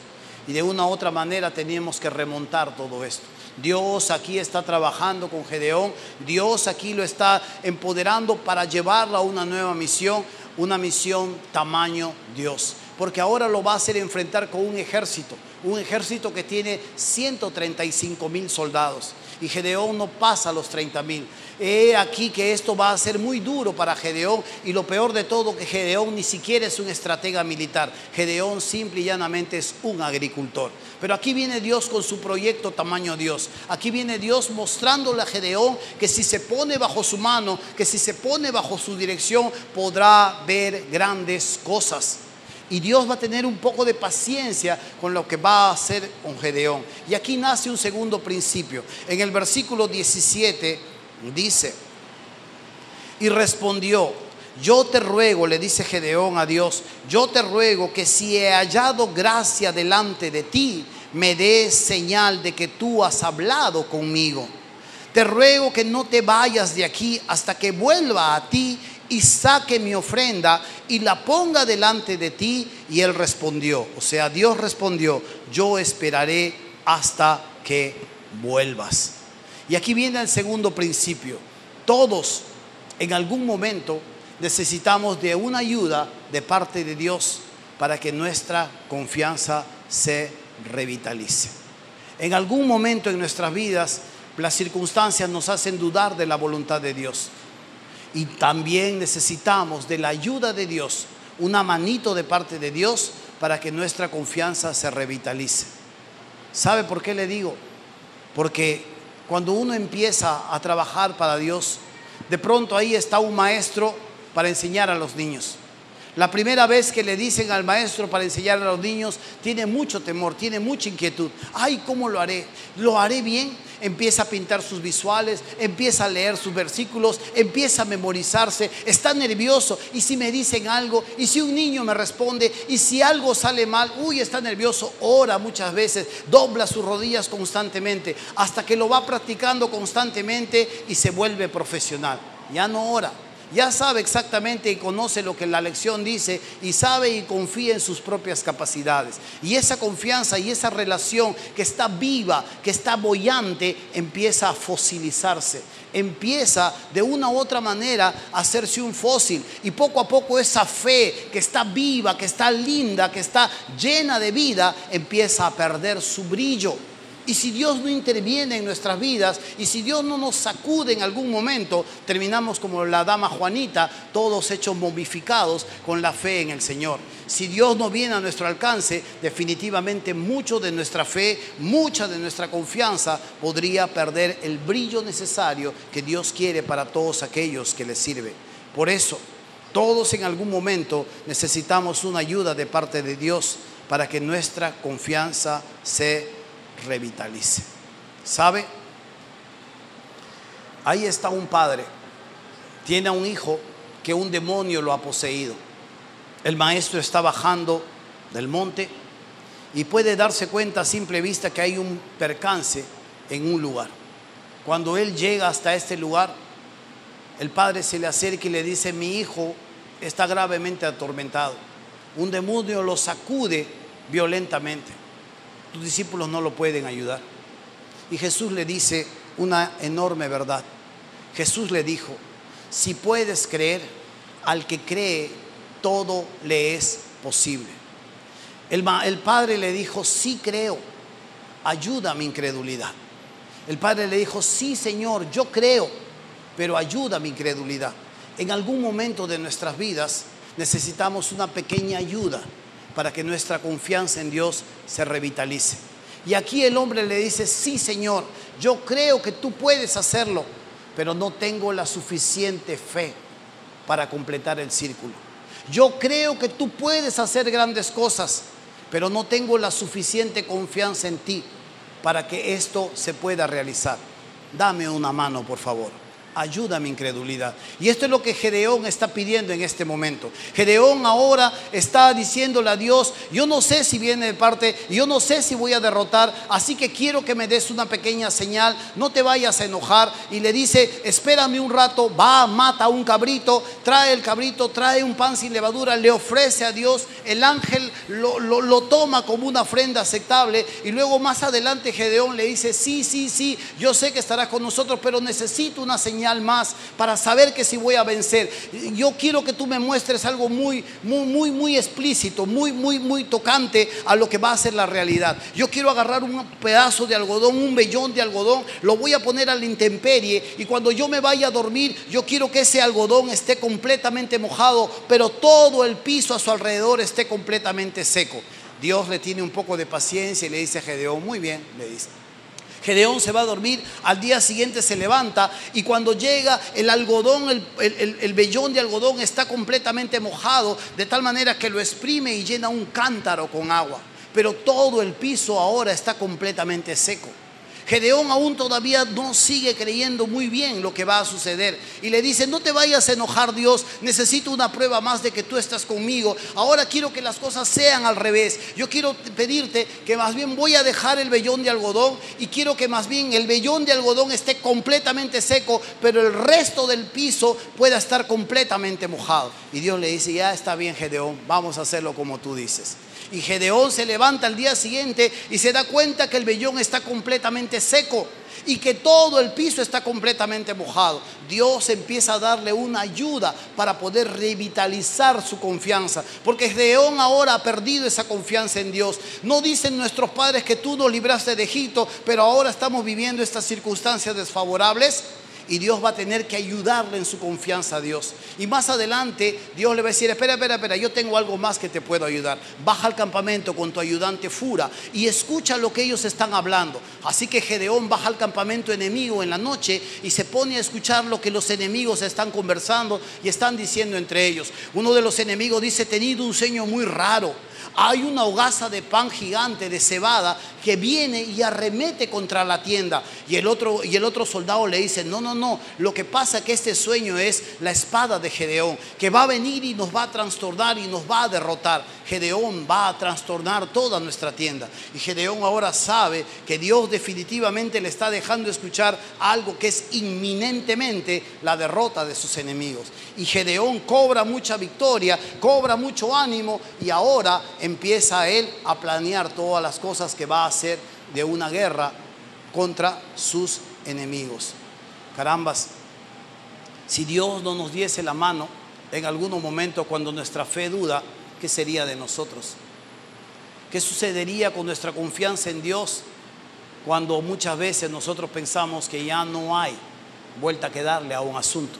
Y de una u otra manera tenemos que remontar todo esto. Dios aquí está trabajando con Gedeón. Dios aquí lo está empoderando para llevarlo a una nueva misión. Una misión tamaño Dios. Porque ahora lo va a hacer enfrentar con un ejército un ejército que tiene 135,000 soldados. Y Gedeón no pasa los 30,000. He aquí que esto va a ser muy duro para Gedeón. Y lo peor de todo, que Gedeón ni siquiera es un estratega militar. Gedeón simple y llanamente es un agricultor. Pero aquí viene Dios con su proyecto tamaño Dios. Aquí viene Dios mostrándole a Gedeón que si se pone bajo su mano, que si se pone bajo su dirección, podrá ver grandes cosas. Y Dios va a tener un poco de paciencia con lo que va a hacer con Gedeón. Y aquí nace un segundo principio. En el versículo 17 dice: y respondió: yo te ruego, le dice Gedeón a Dios, yo te ruego que si he hallado gracia delante de ti, me des señal de que tú has hablado conmigo. Te ruego que no te vayas de aquí hasta que vuelva a ti y saque mi ofrenda y la ponga delante de ti. Y él respondió, o sea, Dios respondió: yo esperaré hasta que vuelvas. Y aquí viene el segundo principio. Todos en algún momento necesitamos de una ayuda de parte de Dios para que nuestra confianza se revitalice. En algún momento en nuestras vidas las circunstancias nos hacen dudar de la voluntad de Dios. Y también necesitamos de la ayuda de Dios, una manito de parte de Dios para que nuestra confianza se revitalice. ¿Sabe por qué le digo? Porque cuando uno empieza a trabajar para Dios, de pronto ahí está un maestro para enseñar a los niños. La primera vez que le dicen al maestro para enseñar a los niños, tiene mucho temor, tiene mucha inquietud. Ay, ¿cómo lo haré? ¿Lo haré bien? Empieza a pintar sus visuales, empieza a leer sus versículos, empieza a memorizarse, está nervioso. Y si me dicen algo, y si un niño me responde, y si algo sale mal, uy, está nervioso. Ora muchas veces, dobla sus rodillas constantemente, hasta que lo va practicando constantemente y se vuelve profesional. Ya no ora. Ya sabe exactamente y conoce lo que la lección dice y sabe y confía en sus propias capacidades. Y esa confianza y esa relación que está viva, que está boyante, empieza a fosilizarse. Empieza de una u otra manera a hacerse un fósil. Y poco a poco esa fe que está viva, que está linda, que está llena de vida, empieza a perder su brillo. Y si Dios no interviene en nuestras vidas, y si Dios no nos sacude en algún momento, terminamos como la dama Juanita, todos hechos momificados con la fe en el Señor. Si Dios no viene a nuestro alcance, definitivamente mucho de nuestra fe, mucha de nuestra confianza podría perder el brillo necesario que Dios quiere para todos aquellos que le sirven. Por eso, todos en algún momento necesitamos una ayuda de parte de Dios para que nuestra confianza se revitalice. ¿Sabe? Ahí está un padre, tiene a un hijo que un demonio lo ha poseído. El maestro está bajando del monte y puede darse cuenta a simple vista que hay un percance en un lugar. Cuando él llega hasta este lugar, el padre se le acerca y le dice: mi hijo está gravemente atormentado. Un demonio lo sacude violentamente. Tus discípulos no lo pueden ayudar. Y Jesús le dice una enorme verdad. Jesús le dijo: si puedes creer, al que cree todo le es posible. El padre le dijo: sí creo, ayuda a mi incredulidad. El padre le dijo: sí, Señor, yo creo, pero ayuda a mi incredulidad. En algún momento de nuestras vidas necesitamos una pequeña ayuda para que nuestra confianza en Dios se revitalice. Y aquí el hombre le dice: sí, Señor, yo creo que tú puedes hacerlo, pero no tengo la suficiente fe para completar el círculo. Yo creo que tú puedes hacer grandes cosas, pero no tengo la suficiente confianza en ti para que esto se pueda realizar. Dame una mano, por favor. Ayuda a mi incredulidad. Y esto es lo que Gedeón está pidiendo en este momento. Gedeón ahora está diciéndole a Dios: yo no sé si viene de parte, yo no sé si voy a derrotar, así que quiero que me des una pequeña señal, no te vayas a enojar. Y le dice: espérame un rato. Va, mata un cabrito, trae el cabrito, trae un pan sin levadura, le ofrece a Dios. El ángel lo toma como una ofrenda aceptable. Y luego más adelante Gedeón le dice: sí, yo sé que estarás con nosotros, pero necesito una señal señal más para saber que sí voy a vencer. Yo quiero que tú me muestres algo muy explícito, muy tocante a lo que va a ser la realidad. Yo quiero agarrar un pedazo de algodón, un vellón de algodón, lo voy a poner a la intemperie y cuando yo me vaya a dormir, yo quiero que ese algodón esté completamente mojado, pero todo el piso a su alrededor esté completamente seco. Dios le tiene un poco de paciencia y le dice a Gedeón, muy bien, le dice. Gedeón se va a dormir, al día siguiente se levanta y cuando llega el algodón, el vellón de algodón está completamente mojado, de tal manera que lo exprime y llena un cántaro con agua, pero todo el piso ahora está completamente seco. Gedeón aún todavía no sigue creyendo muy bien lo que va a suceder y le dice, no te vayas a enojar, Dios, necesito una prueba más de que tú estás conmigo. Ahora quiero que las cosas sean al revés. Yo quiero pedirte que más bien voy a dejar el vellón de algodón y quiero que más bien el vellón de algodón esté completamente seco, pero el resto del piso pueda estar completamente mojado. Y Dios le dice, ya está bien, Gedeón, vamos a hacerlo como tú dices. Y Gedeón se levanta al día siguiente y se da cuenta que el vellón está completamente seco y que todo el piso está completamente mojado. Dios empieza a darle una ayuda para poder revitalizar su confianza, porque Gedeón ahora ha perdido esa confianza en Dios. No dicen nuestros padres que tú nos libraste de Egipto, pero ahora estamos viviendo estas circunstancias desfavorables. Y Dios va a tener que ayudarle en su confianza a Dios. Y más adelante Dios le va a decir, espera, yo tengo algo más que te puedo ayudar. Baja al campamento con tu ayudante Fura y escucha lo que ellos están hablando. Así que Gedeón baja al campamento enemigo en la noche y se pone a escuchar lo que los enemigos están conversando y están diciendo entre ellos. Uno de los enemigos dice, he tenido un sueño muy raro. Hay una hogaza de pan gigante de cebada que viene y arremete contra la tienda. Y el otro soldado le dice, no, lo que pasa es que este sueño es la espada de Gedeón, que va a venir y nos va a trastornar y nos va a derrotar. Gedeón va a trastornar toda nuestra tienda. Y Gedeón ahora sabe que Dios definitivamente le está dejando escuchar algo que es inminentemente la derrota de sus enemigos. Y Gedeón cobra mucha victoria, cobra mucho ánimo y ahora empieza él a planear todas las cosas que va a hacer de una guerra contra sus enemigos. Carambas, si Dios no nos diese la mano en algún momento cuando nuestra fe duda, ¿qué sería de nosotros? ¿Qué sucedería con nuestra confianza en Dios cuando muchas veces nosotros pensamos que ya no hay vuelta que darle a un asunto?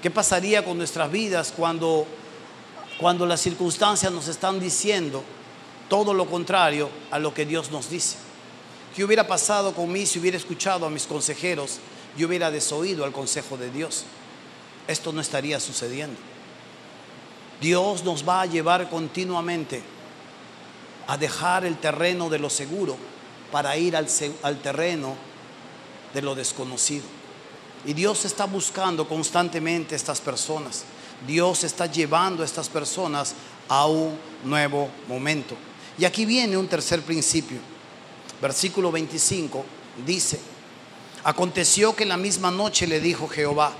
¿Qué pasaría con nuestras vidas cuando las circunstancias nos están diciendo todo lo contrario a lo que Dios nos dice? ¿Qué hubiera pasado conmigo si hubiera escuchado a mis consejeros y hubiera desoído al consejo de Dios? Esto no estaría sucediendo. Dios nos va a llevar continuamente a dejar el terreno de lo seguro para ir al terreno de lo desconocido. Y Dios está buscando constantemente a estas personas. Dios está llevando a estas personas a un nuevo momento. Y aquí viene un tercer principio. Versículo 25 dice: aconteció que en la misma noche le dijo Jehová: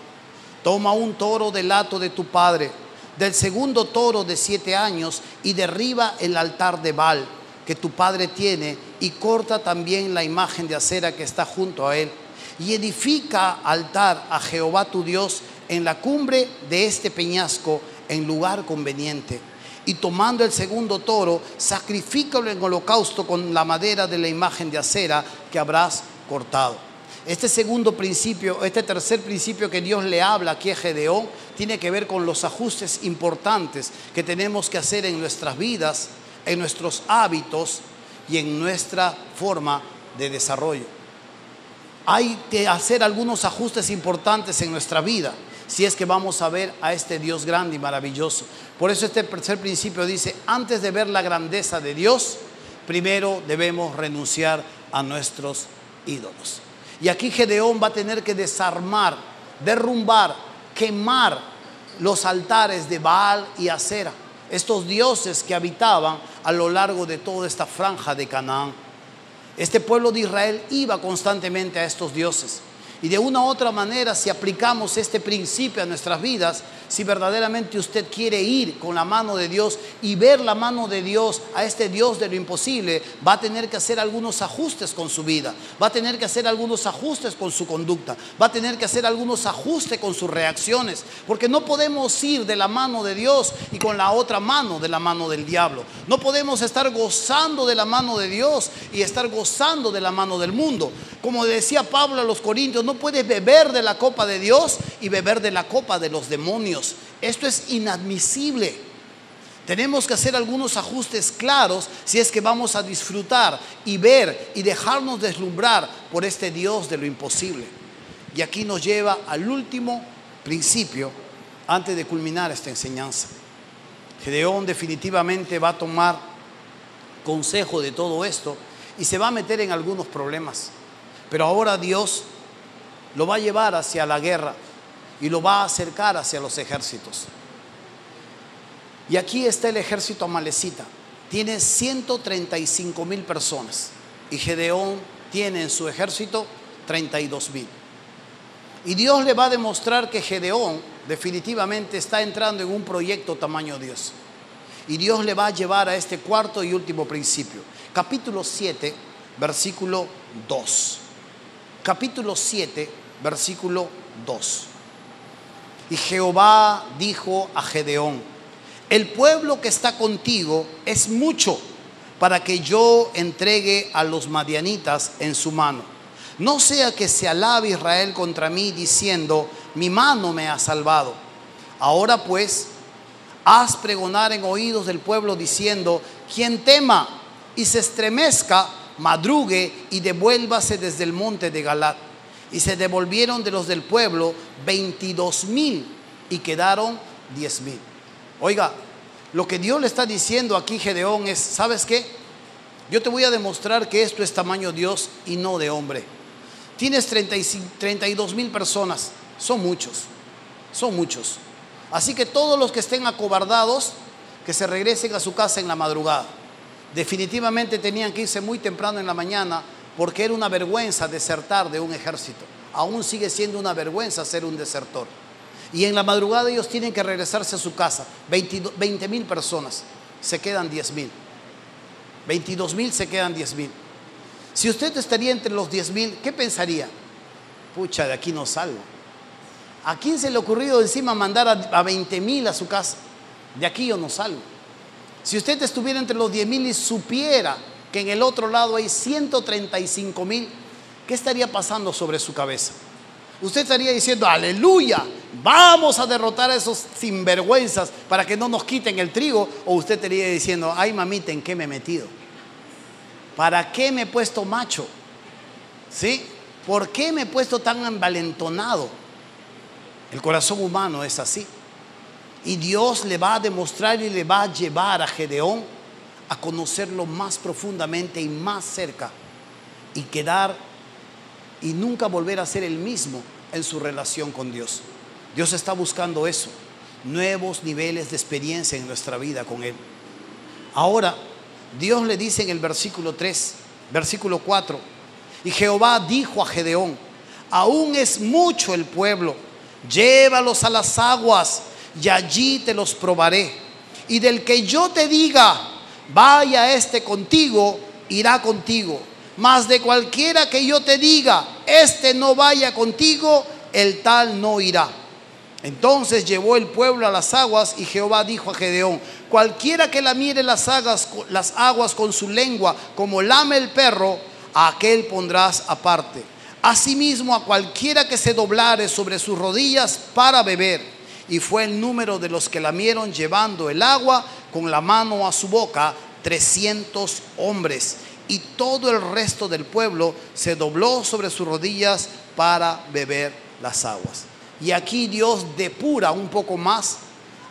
toma un toro del hato de tu padre, del segundo toro de 7 años, y derriba el altar de Baal que tu padre tiene, y corta también la imagen de acera que está junto a él, y edifica altar a Jehová tu Dios en la cumbre de este peñasco, en lugar conveniente. Y tomando el segundo toro, sacrifícalo en holocausto con la madera de la imagen de acera que habrás cortado. Este segundo principio, este tercer principio que Dios le habla aquí a Gedeón, tiene que ver con los ajustes importantes que tenemos que hacer en nuestras vidas, en nuestros hábitos y en nuestra forma de desarrollo. Hay que hacer algunos ajustes importantes en nuestra vida si es que vamos a ver a este Dios grande y maravilloso. Por eso este tercer principio dice: antes de ver la grandeza de Dios, primero debemos renunciar a nuestros ídolos. Y aquí Gedeón va a tener que desarmar, derrumbar, quemar los altares de Baal y Acera, estos dioses que habitaban a lo largo de toda esta franja de Canaán. Este pueblo de Israel iba constantemente a estos dioses. Y de una u otra manera, si aplicamos este principio a nuestras vidas, si verdaderamente usted quiere ir con la mano de Dios y ver la mano de Dios a este Dios de lo imposible, va a tener que hacer algunos ajustes con su vida, va a tener que hacer algunos ajustes con su conducta, va a tener que hacer algunos ajustes con sus reacciones, porque no podemos ir de la mano de Dios y con la otra mano de la mano del diablo. No podemos estar gozando de la mano de Dios y estar gozando de la mano del mundo. Como decía Pablo a los Corintios, no puedes beber de la copa de Dios y beber de la copa de los demonios. Esto es inadmisible. Tenemos que hacer algunos ajustes claros si es que vamos a disfrutar y ver y dejarnos deslumbrar por este Dios de lo imposible. Y aquí nos lleva al último principio antes de culminar esta enseñanza. Gedeón definitivamente va a tomar consejo de todo esto y se va a meter en algunos problemas. Pero ahora Dios lo va a llevar hacia la guerra y lo va a acercar hacia los ejércitos. Y aquí está el ejército amalecita. Tiene 135,000 personas. Y Gedeón tiene en su ejército 32,000. Y Dios le va a demostrar que Gedeón definitivamente está entrando en un proyecto tamaño Dios. Y Dios le va a llevar a este cuarto y último principio. Capítulo 7, versículo 2. Capítulo 7, versículo 2. Y Jehová dijo a Gedeón: el pueblo que está contigo es mucho para que yo entregue a los madianitas en su mano. No sea que se alabe Israel contra mí diciendo: mi mano me ha salvado. Ahora pues, haz pregonar en oídos del pueblo diciendo: quien tema y se estremezca, madrugue y devuélvase desde el monte de Galat. Y se devolvieron de los del pueblo 22,000 y quedaron 10,000. Oiga, lo que Dios le está diciendo aquí Gedeón es: ¿sabes qué? Yo te voy a demostrar que esto es tamaño Dios y no de hombre. Tienes 32,000 personas, son muchos, son muchos. Así que todos los que estén acobardados, que se regresen a su casa en la madrugada. Definitivamente tenían que irse muy temprano en la mañana, porque era una vergüenza desertar de un ejército. Aún sigue siendo una vergüenza ser un desertor. Y en la madrugada ellos tienen que regresarse a su casa. 20,000 personas, se quedan 10,000. 22,000 se quedan 10,000. Si usted estaría entre los 10,000, ¿qué pensaría? Pucha, de aquí no salgo. ¿A quién se le ha ocurrido encima mandar a 20,000 a su casa? De aquí yo no salgo. Si usted estuviera entre los 10,000 y supiera que en el otro lado hay 135,000, ¿qué estaría pasando sobre su cabeza? Usted estaría diciendo: aleluya, vamos a derrotar a esos sinvergüenzas para que no nos quiten el trigo. O usted estaría diciendo: ay mamita, ¿en qué me he metido? ¿Para qué me he puesto macho? ¿Sí? ¿Por qué me he puesto tan envalentonado? El corazón humano es así. Y Dios le va a demostrar y le va a llevar a Gedeón a conocerlo más profundamente y más cerca, y quedar y nunca volver a ser el mismo en su relación con Dios. Dios está buscando eso, nuevos niveles de experiencia en nuestra vida con Él. Ahora, Dios le dice en el versículo 3, versículo 4, y Jehová dijo a Gedeón: aún es mucho el pueblo, llévalos a las aguas y allí te los probaré. Y del que yo te diga: vaya este contigo, irá contigo. Mas de cualquiera que yo te diga: este no vaya contigo, el tal no irá. Entonces llevó el pueblo a las aguas, y Jehová dijo a Gedeón: cualquiera que lamiere las aguas con su lengua, como lame el perro, a aquel pondrás aparte. Asimismo, a cualquiera que se doblare sobre sus rodillas para beber. Y fue el número de los que lamieron llevando el agua con la mano a su boca, 300 hombres. Y todo el resto del pueblo se dobló sobre sus rodillas para beber las aguas. Y aquí Dios depura un poco más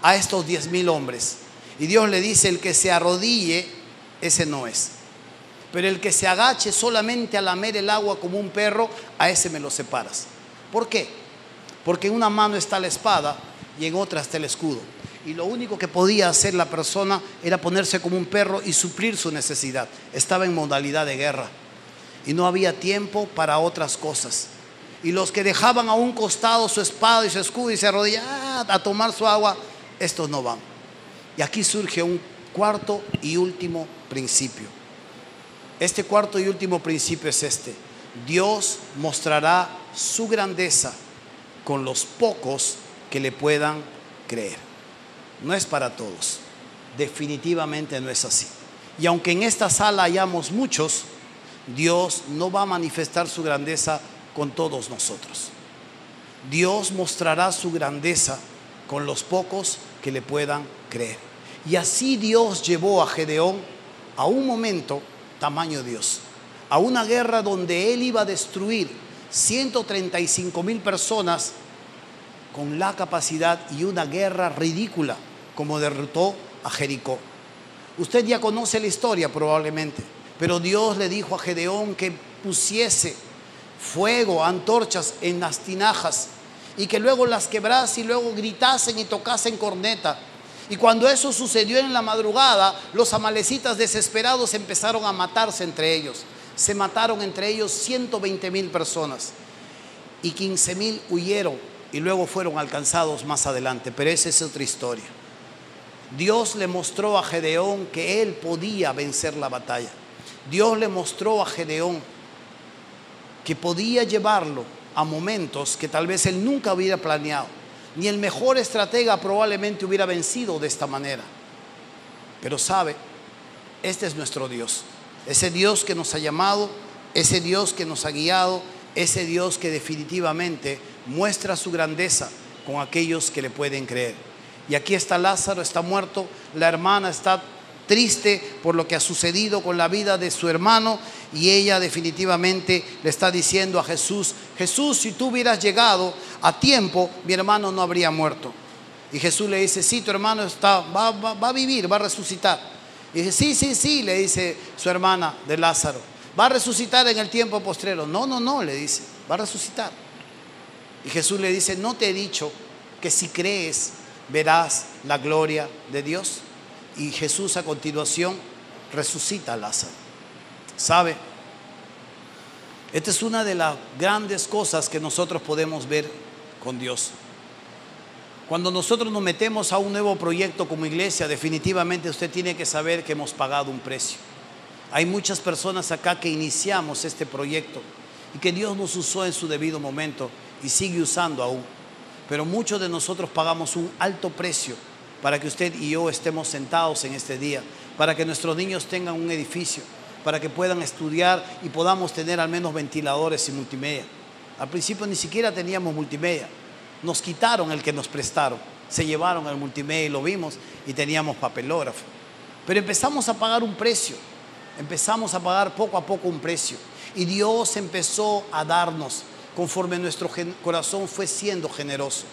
a estos 10,000 hombres. Y Dios le dice: el que se arrodille, ese no es. Pero el que se agache solamente a lamer el agua como un perro, a ese me lo separas. ¿Por qué? Porque en una mano está la espada y en otra está el escudo. Y lo único que podía hacer la persona era ponerse como un perro y suplir su necesidad. Estaba en modalidad de guerra y no había tiempo para otras cosas. Y los que dejaban a un costado su espada y su escudo y se arrodillaban a tomar su agua, estos no van. Y aquí surge un cuarto y último principio. Este cuarto y último principio es este: Dios mostrará su grandeza con los pocos que le puedan creer. No es para todos, definitivamente no es así. Y aunque en esta sala hayamos muchos, Dios no va a manifestar su grandeza con todos nosotros. Dios mostrará su grandeza con los pocos que le puedan creer. Y así Dios llevó a Gedeón a un momento tamaño Dios, a una guerra donde él iba a destruir 135,000 personas con la capacidad, y una guerra ridícula como derrotó a Jericó. Usted ya conoce la historia probablemente, pero Dios le dijo a Gedeón que pusiese fuego, antorchas en las tinajas y que luego las quebrase y luego gritasen y tocasen corneta. Y cuando eso sucedió en la madrugada, los amalecitas desesperados empezaron a matarse entre ellos. Se mataron entre ellos 120,000 personas y 15,000 huyeron y luego fueron alcanzados más adelante. Pero esa es otra historia. Dios le mostró a Gedeón que él podía vencer la batalla. Dios le mostró a Gedeón que podía llevarlo a momentos que tal vez él nunca hubiera planeado. Ni el mejor estratega probablemente hubiera vencido de esta manera. Pero sabe, este es nuestro Dios. Ese Dios que nos ha llamado, ese Dios que nos ha guiado, ese Dios que definitivamente muestra su grandeza con aquellos que le pueden creer. Y aquí está Lázaro, está muerto. La hermana está triste por lo que ha sucedido con la vida de su hermano, y ella definitivamente le está diciendo a Jesús: Jesús, si tú hubieras llegado a tiempo, mi hermano no habría muerto. Y Jesús le dice: sí, tu hermano va a vivir, va a resucitar. Y dice: sí, le dice su hermana de Lázaro, va a resucitar en el tiempo postrero. No, le dice, va a resucitar. Y Jesús le dice: ¿no te he dicho que si crees verás la gloria de Dios? Y Jesús a continuación resucita a Lázaro. ¿Sabe? Esta es una de las grandes cosas que nosotros podemos ver con Dios. Cuando nosotros nos metemos a un nuevo proyecto como iglesia, definitivamente usted tiene que saber que hemos pagado un precio. Hay muchas personas acá que iniciamos este proyecto y que Dios nos usó en su debido momento y sigue usando aún. Pero muchos de nosotros pagamos un alto precio para que usted y yo estemos sentados en este día, para que nuestros niños tengan un edificio, para que puedan estudiar y podamos tener al menos ventiladores y multimedia. Al principio ni siquiera teníamos multimedia. Nos quitaron el que nos prestaron, se llevaron el multimedia y lo vimos, y teníamos papelógrafo. Pero empezamos a pagar un precio, empezamos a pagar poco a poco un precio, y Dios empezó a darnos conforme nuestro corazón fue siendo generoso.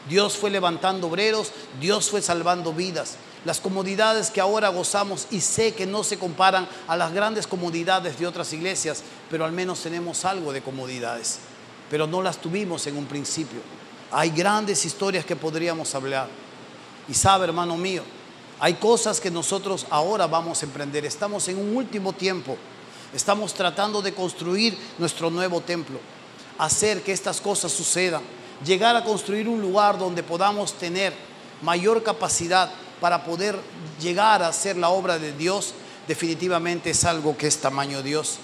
Dios fue levantando obreros, Dios fue salvando vidas. Las comodidades que ahora gozamos, y sé que no se comparan a las grandes comodidades de otras iglesias, pero al menos tenemos algo de comodidades, pero no las tuvimos en un principio. Hay grandes historias que podríamos hablar. Y sabe, hermano mío, hay cosas que nosotros ahora vamos a emprender. Estamos en un último tiempo. Estamos tratando de construir nuestro nuevo templo, hacer que estas cosas sucedan, llegar a construir un lugar donde podamos tener mayor capacidad para poder llegar a hacer la obra de Dios. Definitivamente es algo que es tamaño Dios.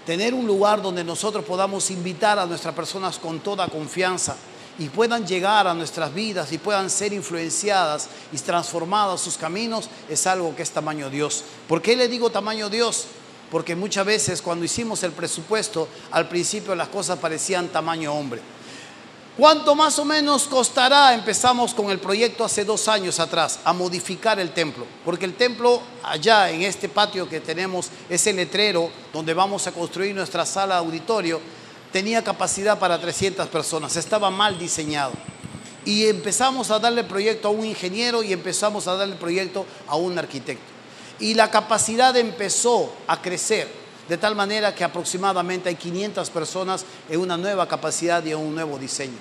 Tener un lugar donde nosotros podamos invitar a nuestras personas con toda confianza y puedan llegar a nuestras vidas y puedan ser influenciadas y transformadas sus caminos, es algo que es tamaño Dios. ¿Por qué le digo tamaño Dios? Porque muchas veces cuando hicimos el presupuesto, al principio las cosas parecían tamaño hombre. ¿Cuánto más o menos costará? Empezamos con el proyecto hace 2 años atrás, a modificar el templo. Porque el templo allá en este patio que tenemos, ese letrero donde vamos a construir nuestra sala auditorio, tenía capacidad para 300 personas, estaba mal diseñado. Y empezamos a darle proyecto a un ingeniero y empezamos a darle proyecto a un arquitecto. Y la capacidad empezó a crecer, de tal manera que aproximadamente hay 500 personas en una nueva capacidad y en un nuevo diseño.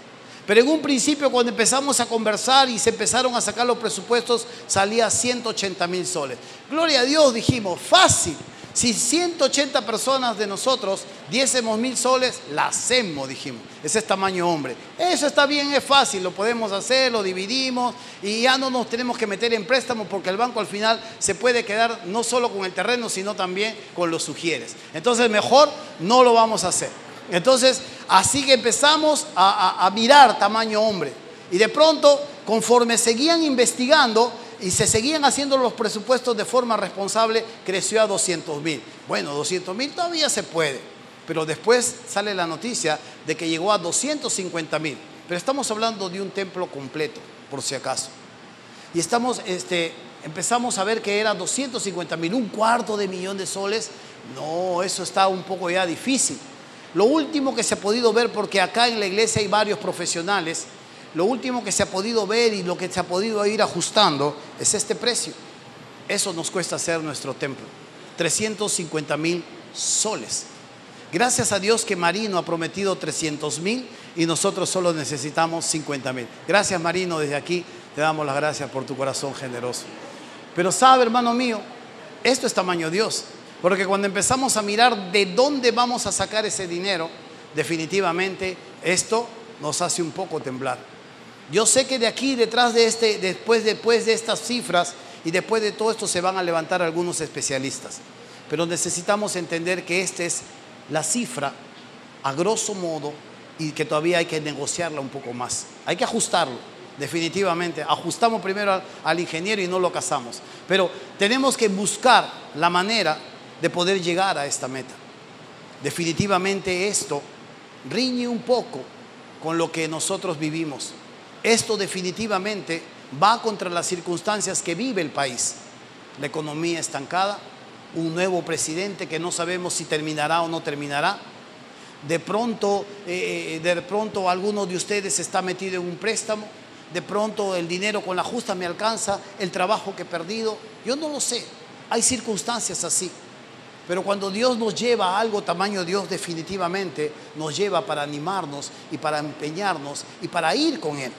Pero en un principio, cuando empezamos a conversar y se empezaron a sacar los presupuestos, salía 180,000 soles. Gloria a Dios, dijimos, fácil. Si 180 personas de nosotros diésemos 1000 soles, la hacemos, dijimos. Ese es tamaño hombre. Eso está bien, es fácil, lo podemos hacer, lo dividimos y ya no nos tenemos que meter en préstamos porque el banco al final se puede quedar no solo con el terreno, sino también con los sugieres. Entonces mejor no lo vamos a hacer. Entonces así que empezamos a mirar tamaño hombre. Y de pronto, conforme seguían investigando y se seguían haciendo los presupuestos de forma responsable, creció a 200,000. Bueno, 200,000 todavía se puede, pero después sale la noticia de que llegó a 250,000. Pero estamos hablando de un templo completo, por si acaso. Y empezamos a ver que era 250,000, $250,000 de soles. No, eso está un poco ya difícil. Lo último que se ha podido ver, porque acá en la iglesia hay varios profesionales, lo último que se ha podido ver y lo que se ha podido ir ajustando es este precio. Eso nos cuesta hacer nuestro templo. 350,000 soles. Gracias a Dios que Marino ha prometido 300,000 y nosotros solo necesitamos 50,000. Gracias, Marino, desde aquí te damos las gracias por tu corazón generoso. Pero sabe, hermano mío, esto es tamaño Dios. Porque cuando empezamos a mirar de dónde vamos a sacar ese dinero, definitivamente esto nos hace un poco temblar. Yo sé que de aquí, detrás de después de estas cifras y después de todo esto se van a levantar algunos especialistas. Pero necesitamos entender que esta es la cifra a grosso modo y que todavía hay que negociarla un poco más. Hay que ajustarlo, definitivamente. Ajustamos primero al ingeniero y no lo casamos. Pero tenemos que buscar la manera de poder llegar a esta meta. Definitivamente esto riñe un poco con lo que nosotros vivimos. Esto definitivamente va contra las circunstancias que vive el país. La economía estancada, un nuevo presidente que no sabemos si terminará o no terminará. De pronto alguno de ustedes está metido en un préstamo. De pronto el dinero con la justa me alcanza, el trabajo que he perdido. Yo no lo sé. Hay circunstancias así. Pero cuando Dios nos lleva a algo tamaño Dios, definitivamente nos lleva para animarnos y para empeñarnos y para ir con Él.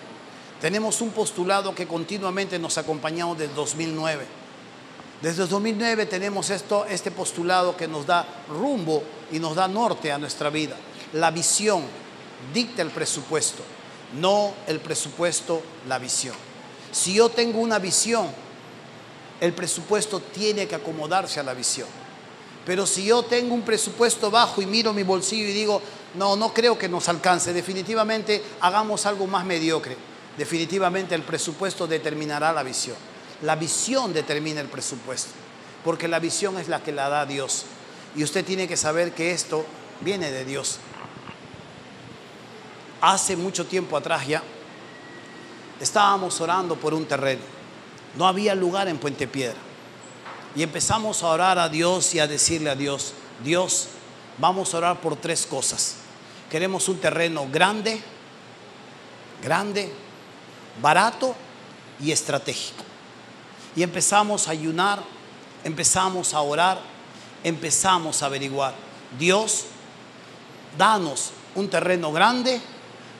Tenemos un postulado que continuamente nos ha acompañado desde 2009. Desde el 2009 tenemos este postulado que nos da rumbo y nos da norte a nuestra vida. La visión dicta el presupuesto, no el presupuesto la visión. Si yo tengo una visión, el presupuesto tiene que acomodarse a la visión. Pero si yo tengo un presupuesto bajo y miro mi bolsillo y digo, no creo que nos alcance, definitivamente hagamos algo más mediocre. Definitivamente el presupuesto determinará la visión. La visión determina el presupuesto, porque la visión es la que la da Dios. Y usted tiene que saber que esto viene de Dios. Hace mucho tiempo atrás ya estábamos orando por un terreno. No había lugar en Puente Piedra. Y empezamos a orar a Dios y a decirle a Dios, Dios, vamos a orar por 3 cosas. Queremos un terreno grande, barato y estratégico. Y empezamos a ayunar, empezamos a orar, empezamos a averiguar. Dios, danos un terreno grande,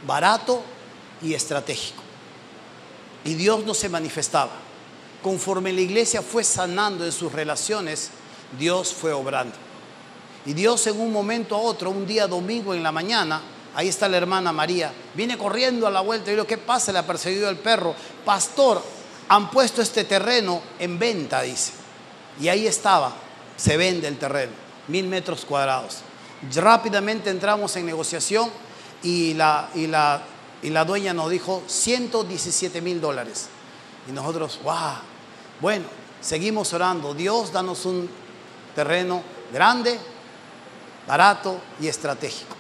barato y estratégico. Y Dios no se manifestaba. Conforme la iglesia fue sanando en sus relaciones, Dios fue obrando. Y Dios en un momento a otro, un día domingo en la mañana, ahí está la hermana María, viene corriendo a la vuelta y digo, ¿qué pasa? Le ha perseguido el perro. Pastor, han puesto este terreno en venta, dice. Y ahí estaba, se vende el terreno, 1000 metros cuadrados. Rápidamente entramos en negociación y la dueña nos dijo $117,000. Y nosotros, ¡wow! Bueno, seguimos orando. Dios, danos un terreno grande, barato y estratégico.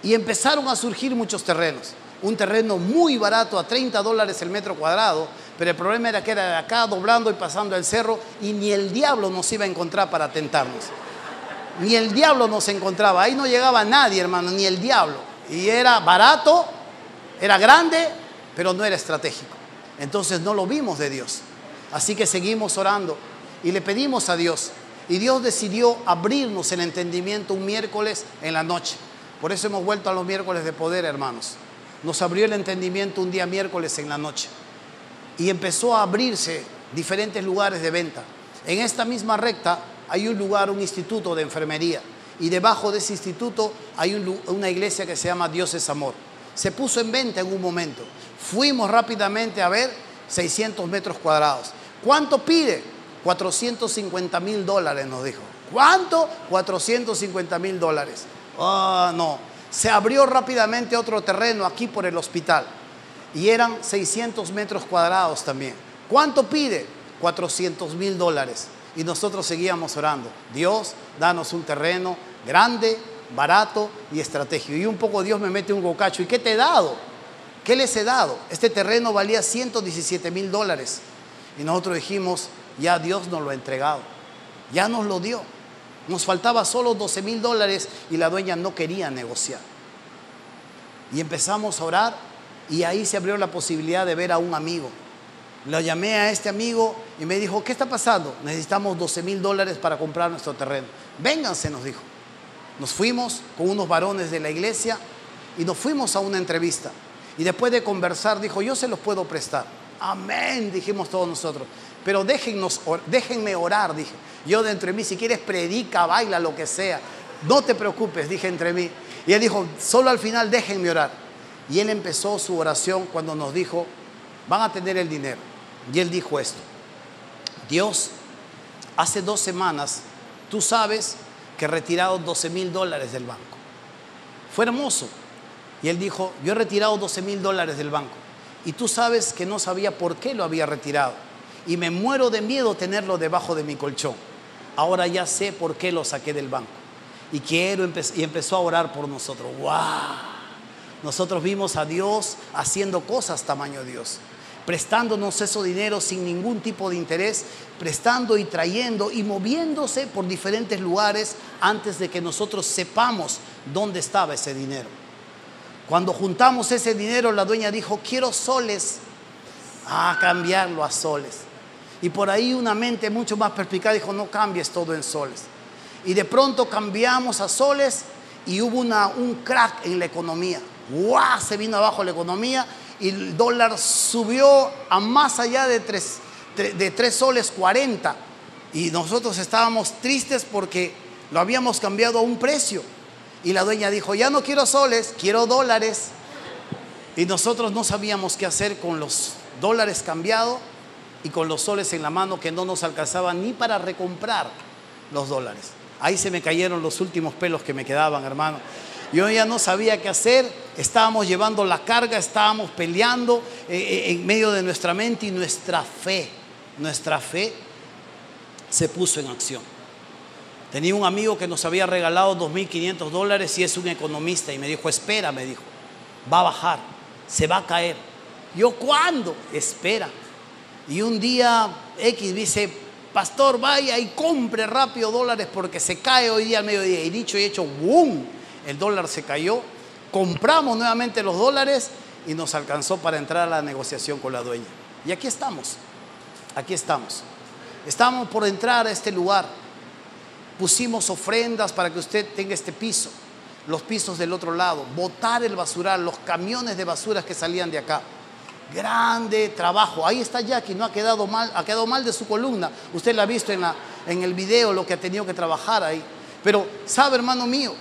Y empezaron a surgir muchos terrenos. Un terreno muy barato a $30 el metro cuadrado, pero el problema era que era de acá doblando y pasando el cerro y ni el diablo nos iba a encontrar para tentarnos. Ni el diablo nos encontraba. Ahí no llegaba nadie, hermano, ni el diablo. Y era barato, era grande, pero no era estratégico. Entonces no lo vimos de Dios. Así que seguimos orando y le pedimos a Dios. Y Dios decidió abrirnos el entendimiento un miércoles en la noche. Por eso hemos vuelto a los miércoles de poder, hermanos. Nos abrió el entendimiento un día miércoles en la noche. Y empezó a abrirse diferentes lugares de venta. En esta misma recta hay un lugar, un instituto de enfermería. Y debajo de ese instituto hay una iglesia que se llama Dios es Amor. Se puso en venta en un momento. Fuimos rápidamente a ver, 600 metros cuadrados. ¿Cuánto pide? $450,000 nos dijo. ¿Cuánto? $450,000. Ah, no. Se abrió rápidamente otro terreno aquí por el hospital. Y eran 600 metros cuadrados también. ¿Cuánto pide? $400,000. Y nosotros seguíamos orando. Dios, danos un terreno grande, barato y estratégico. Y un poco Dios me mete un gocacho. ¿Y qué te he dado? ¿Qué les he dado? Este terreno valía $117,000. Y nosotros dijimos, ya Dios nos lo ha entregado. Ya nos lo dio. Nos faltaba solo $12,000 y la dueña no quería negociar. Y empezamos a orar y ahí se abrió la posibilidad de ver a un amigo. Lo llamé a este amigo y me dijo, ¿qué está pasando? Necesitamos $12,000 para comprar nuestro terreno. Vénganse, nos dijo. Nos fuimos con unos varones de la iglesia y nos fuimos a una entrevista. Y después de conversar dijo, yo se los puedo prestar. Amén, dijimos todos nosotros. Pero déjenme orar, dije. Yo dentro de mí, si quieres predica, baila, lo que sea. No te preocupes, dije entre mí. Y él dijo, solo al final déjenme orar. Y él empezó su oración cuando nos dijo, van a tener el dinero. Y él dijo esto: Dios, hace 2 semanas, tú sabes que he retirado $12,000 del banco. Fue hermoso. Y él dijo, yo he retirado $12,000 del banco. Y tú sabes que no sabía por qué lo había retirado. Y me muero de miedo tenerlo debajo de mi colchón. Ahora ya sé por qué lo saqué del banco. Y empezó a orar por nosotros. ¡Wow! Nosotros vimos a Dios haciendo cosas tamaño Dios. Prestándonos ese dinero sin ningún tipo de interés. Prestando y trayendo y moviéndose por diferentes lugares antes de que nosotros sepamos dónde estaba ese dinero. Cuando juntamos ese dinero, la dueña dijo, quiero soles. Cambiarlo a soles. Y por ahí una mente mucho más perspicaz dijo, no cambies todo en soles. Y de pronto cambiamos a soles y hubo un crack en la economía. ¡Guau! Se vino abajo la economía y el dólar subió a más allá de 3 soles 40. Y nosotros estábamos tristes porque lo habíamos cambiado a un precio. Y la dueña dijo, ya no quiero soles, quiero dólares. Y nosotros no sabíamos qué hacer con los dólares cambiados y con los soles en la mano que no nos alcanzaban ni para recomprar los dólares. Ahí se me cayeron los últimos pelos que me quedaban, hermano. Yo ya no sabía qué hacer, estábamos llevando la carga, estábamos peleando en medio de nuestra mente y nuestra fe se puso en acción. Tenía un amigo que nos había regalado $2,500 y es un economista y me dijo, espera, me dijo, va a bajar, se va a caer. Yo, ¿cuándo? Espera. Y un día X dice, pastor, vaya y compre rápido dólares porque se cae hoy día al mediodía. Y dicho y hecho, ¡boom! El dólar se cayó, compramos nuevamente los dólares y nos alcanzó para entrar a la negociación con la dueña. Y aquí estamos. Estamos por entrar a este lugar. Pusimos ofrendas para que usted tenga este piso, los pisos del otro lado, botar el basural, los camiones de basuras que salían de acá. Grande trabajo. Ahí está Jackie, no ha quedado mal de su columna. Usted la ha visto en el video lo que ha tenido que trabajar ahí. Pero, ¿sabe, hermano mío?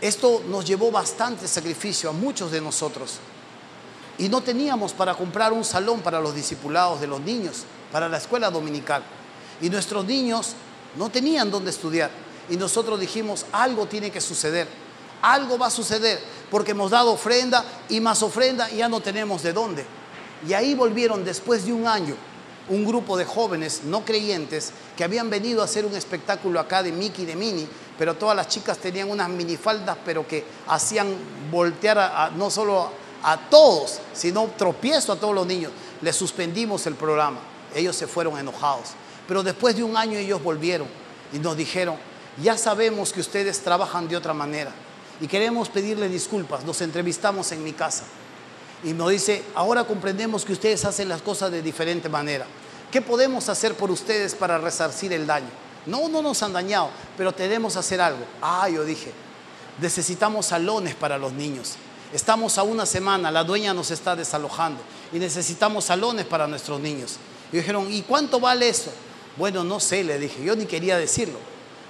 Esto nos llevó bastante sacrificio a muchos de nosotros. Y no teníamos para comprar un salón para los discipulados de los niños, para la escuela dominical. Y nuestros niños no tenían dónde estudiar. Y nosotros dijimos, algo tiene que suceder. Algo va a suceder porque hemos dado ofrenda y más ofrenda y ya no tenemos de dónde. Y ahí volvieron después de un año un grupo de jóvenes no creyentes que habían venido a hacer un espectáculo acá de Mickey y de Minnie, pero todas las chicas tenían unas minifaldas pero que hacían voltear no solo a todos, sino tropiezo a todos los niños. Les suspendimos el programa. Ellos se fueron enojados. Pero después de un año ellos volvieron y nos dijeron, ya sabemos que ustedes trabajan de otra manera y queremos pedirle disculpas. Nos entrevistamos en mi casa y nos dice, ahora comprendemos que ustedes hacen las cosas de diferente manera. ¿Qué podemos hacer por ustedes para resarcir el daño? No nos han dañado, pero tenemos que hacer algo. Yo dije, necesitamos salones para los niños. Estamos a una semana, la dueña nos está desalojando y necesitamos salones para nuestros niños. Y dijeron, ¿y cuánto vale eso? Bueno, no sé, le dije, yo ni quería decirlo.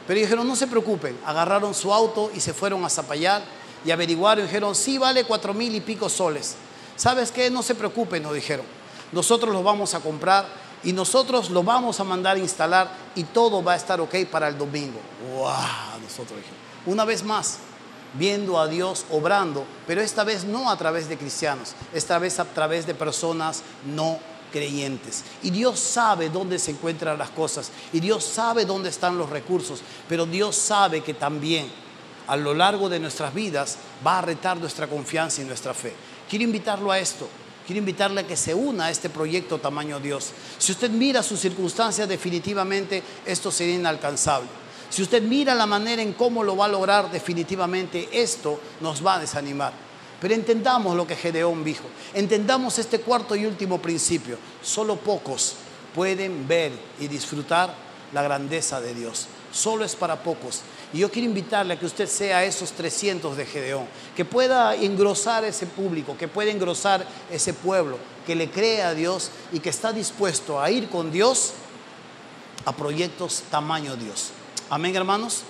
Pero dijeron, no se preocupen. Agarraron su auto y se fueron a Zapallar y averiguaron y dijeron, sí, vale 4,000 y pico soles. ¿Sabes qué? No se preocupen, nos dijeron. Nosotros lo vamos a comprar y nosotros lo vamos a mandar a instalar y todo va a estar ok para el domingo. ¡Wow! Nosotros dijimos, una vez más, viendo a Dios obrando, pero esta vez no a través de cristianos, esta vez a través de personas no creyentes. Y Dios sabe dónde se encuentran las cosas y Dios sabe dónde están los recursos, pero Dios sabe que también a lo largo de nuestras vidas va a retar nuestra confianza y nuestra fe. Quiero invitarlo a esto. Quiero invitarle a que se una a este proyecto tamaño Dios. Si usted mira sus circunstancias, definitivamente esto sería inalcanzable. Si usted mira la manera en cómo lo va a lograr, definitivamente esto nos va a desanimar. Pero entendamos lo que Gedeón dijo. Entendamos este cuarto y último principio. Solo pocos pueden ver y disfrutar la grandeza de Dios. Solo es para pocos. Y yo quiero invitarle a que usted sea esos 300 de Gedeón, que pueda engrosar ese público, que pueda engrosar ese pueblo, que le cree a Dios y que está dispuesto a ir con Dios a proyectos tamaño Dios. Amén, hermanos.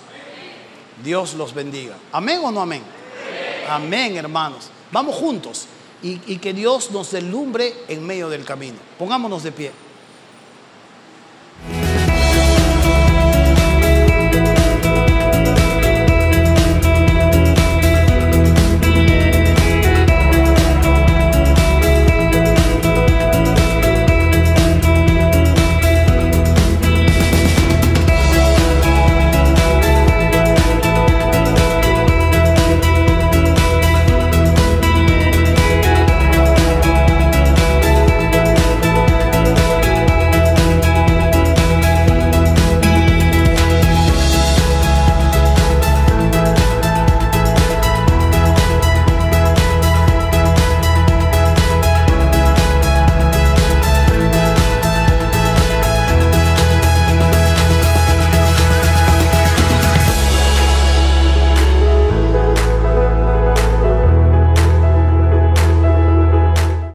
Dios los bendiga. ¿Amén o no amén? Amén, hermanos. Vamos juntos y que Dios nos deslumbre en medio del camino. Pongámonos de pie.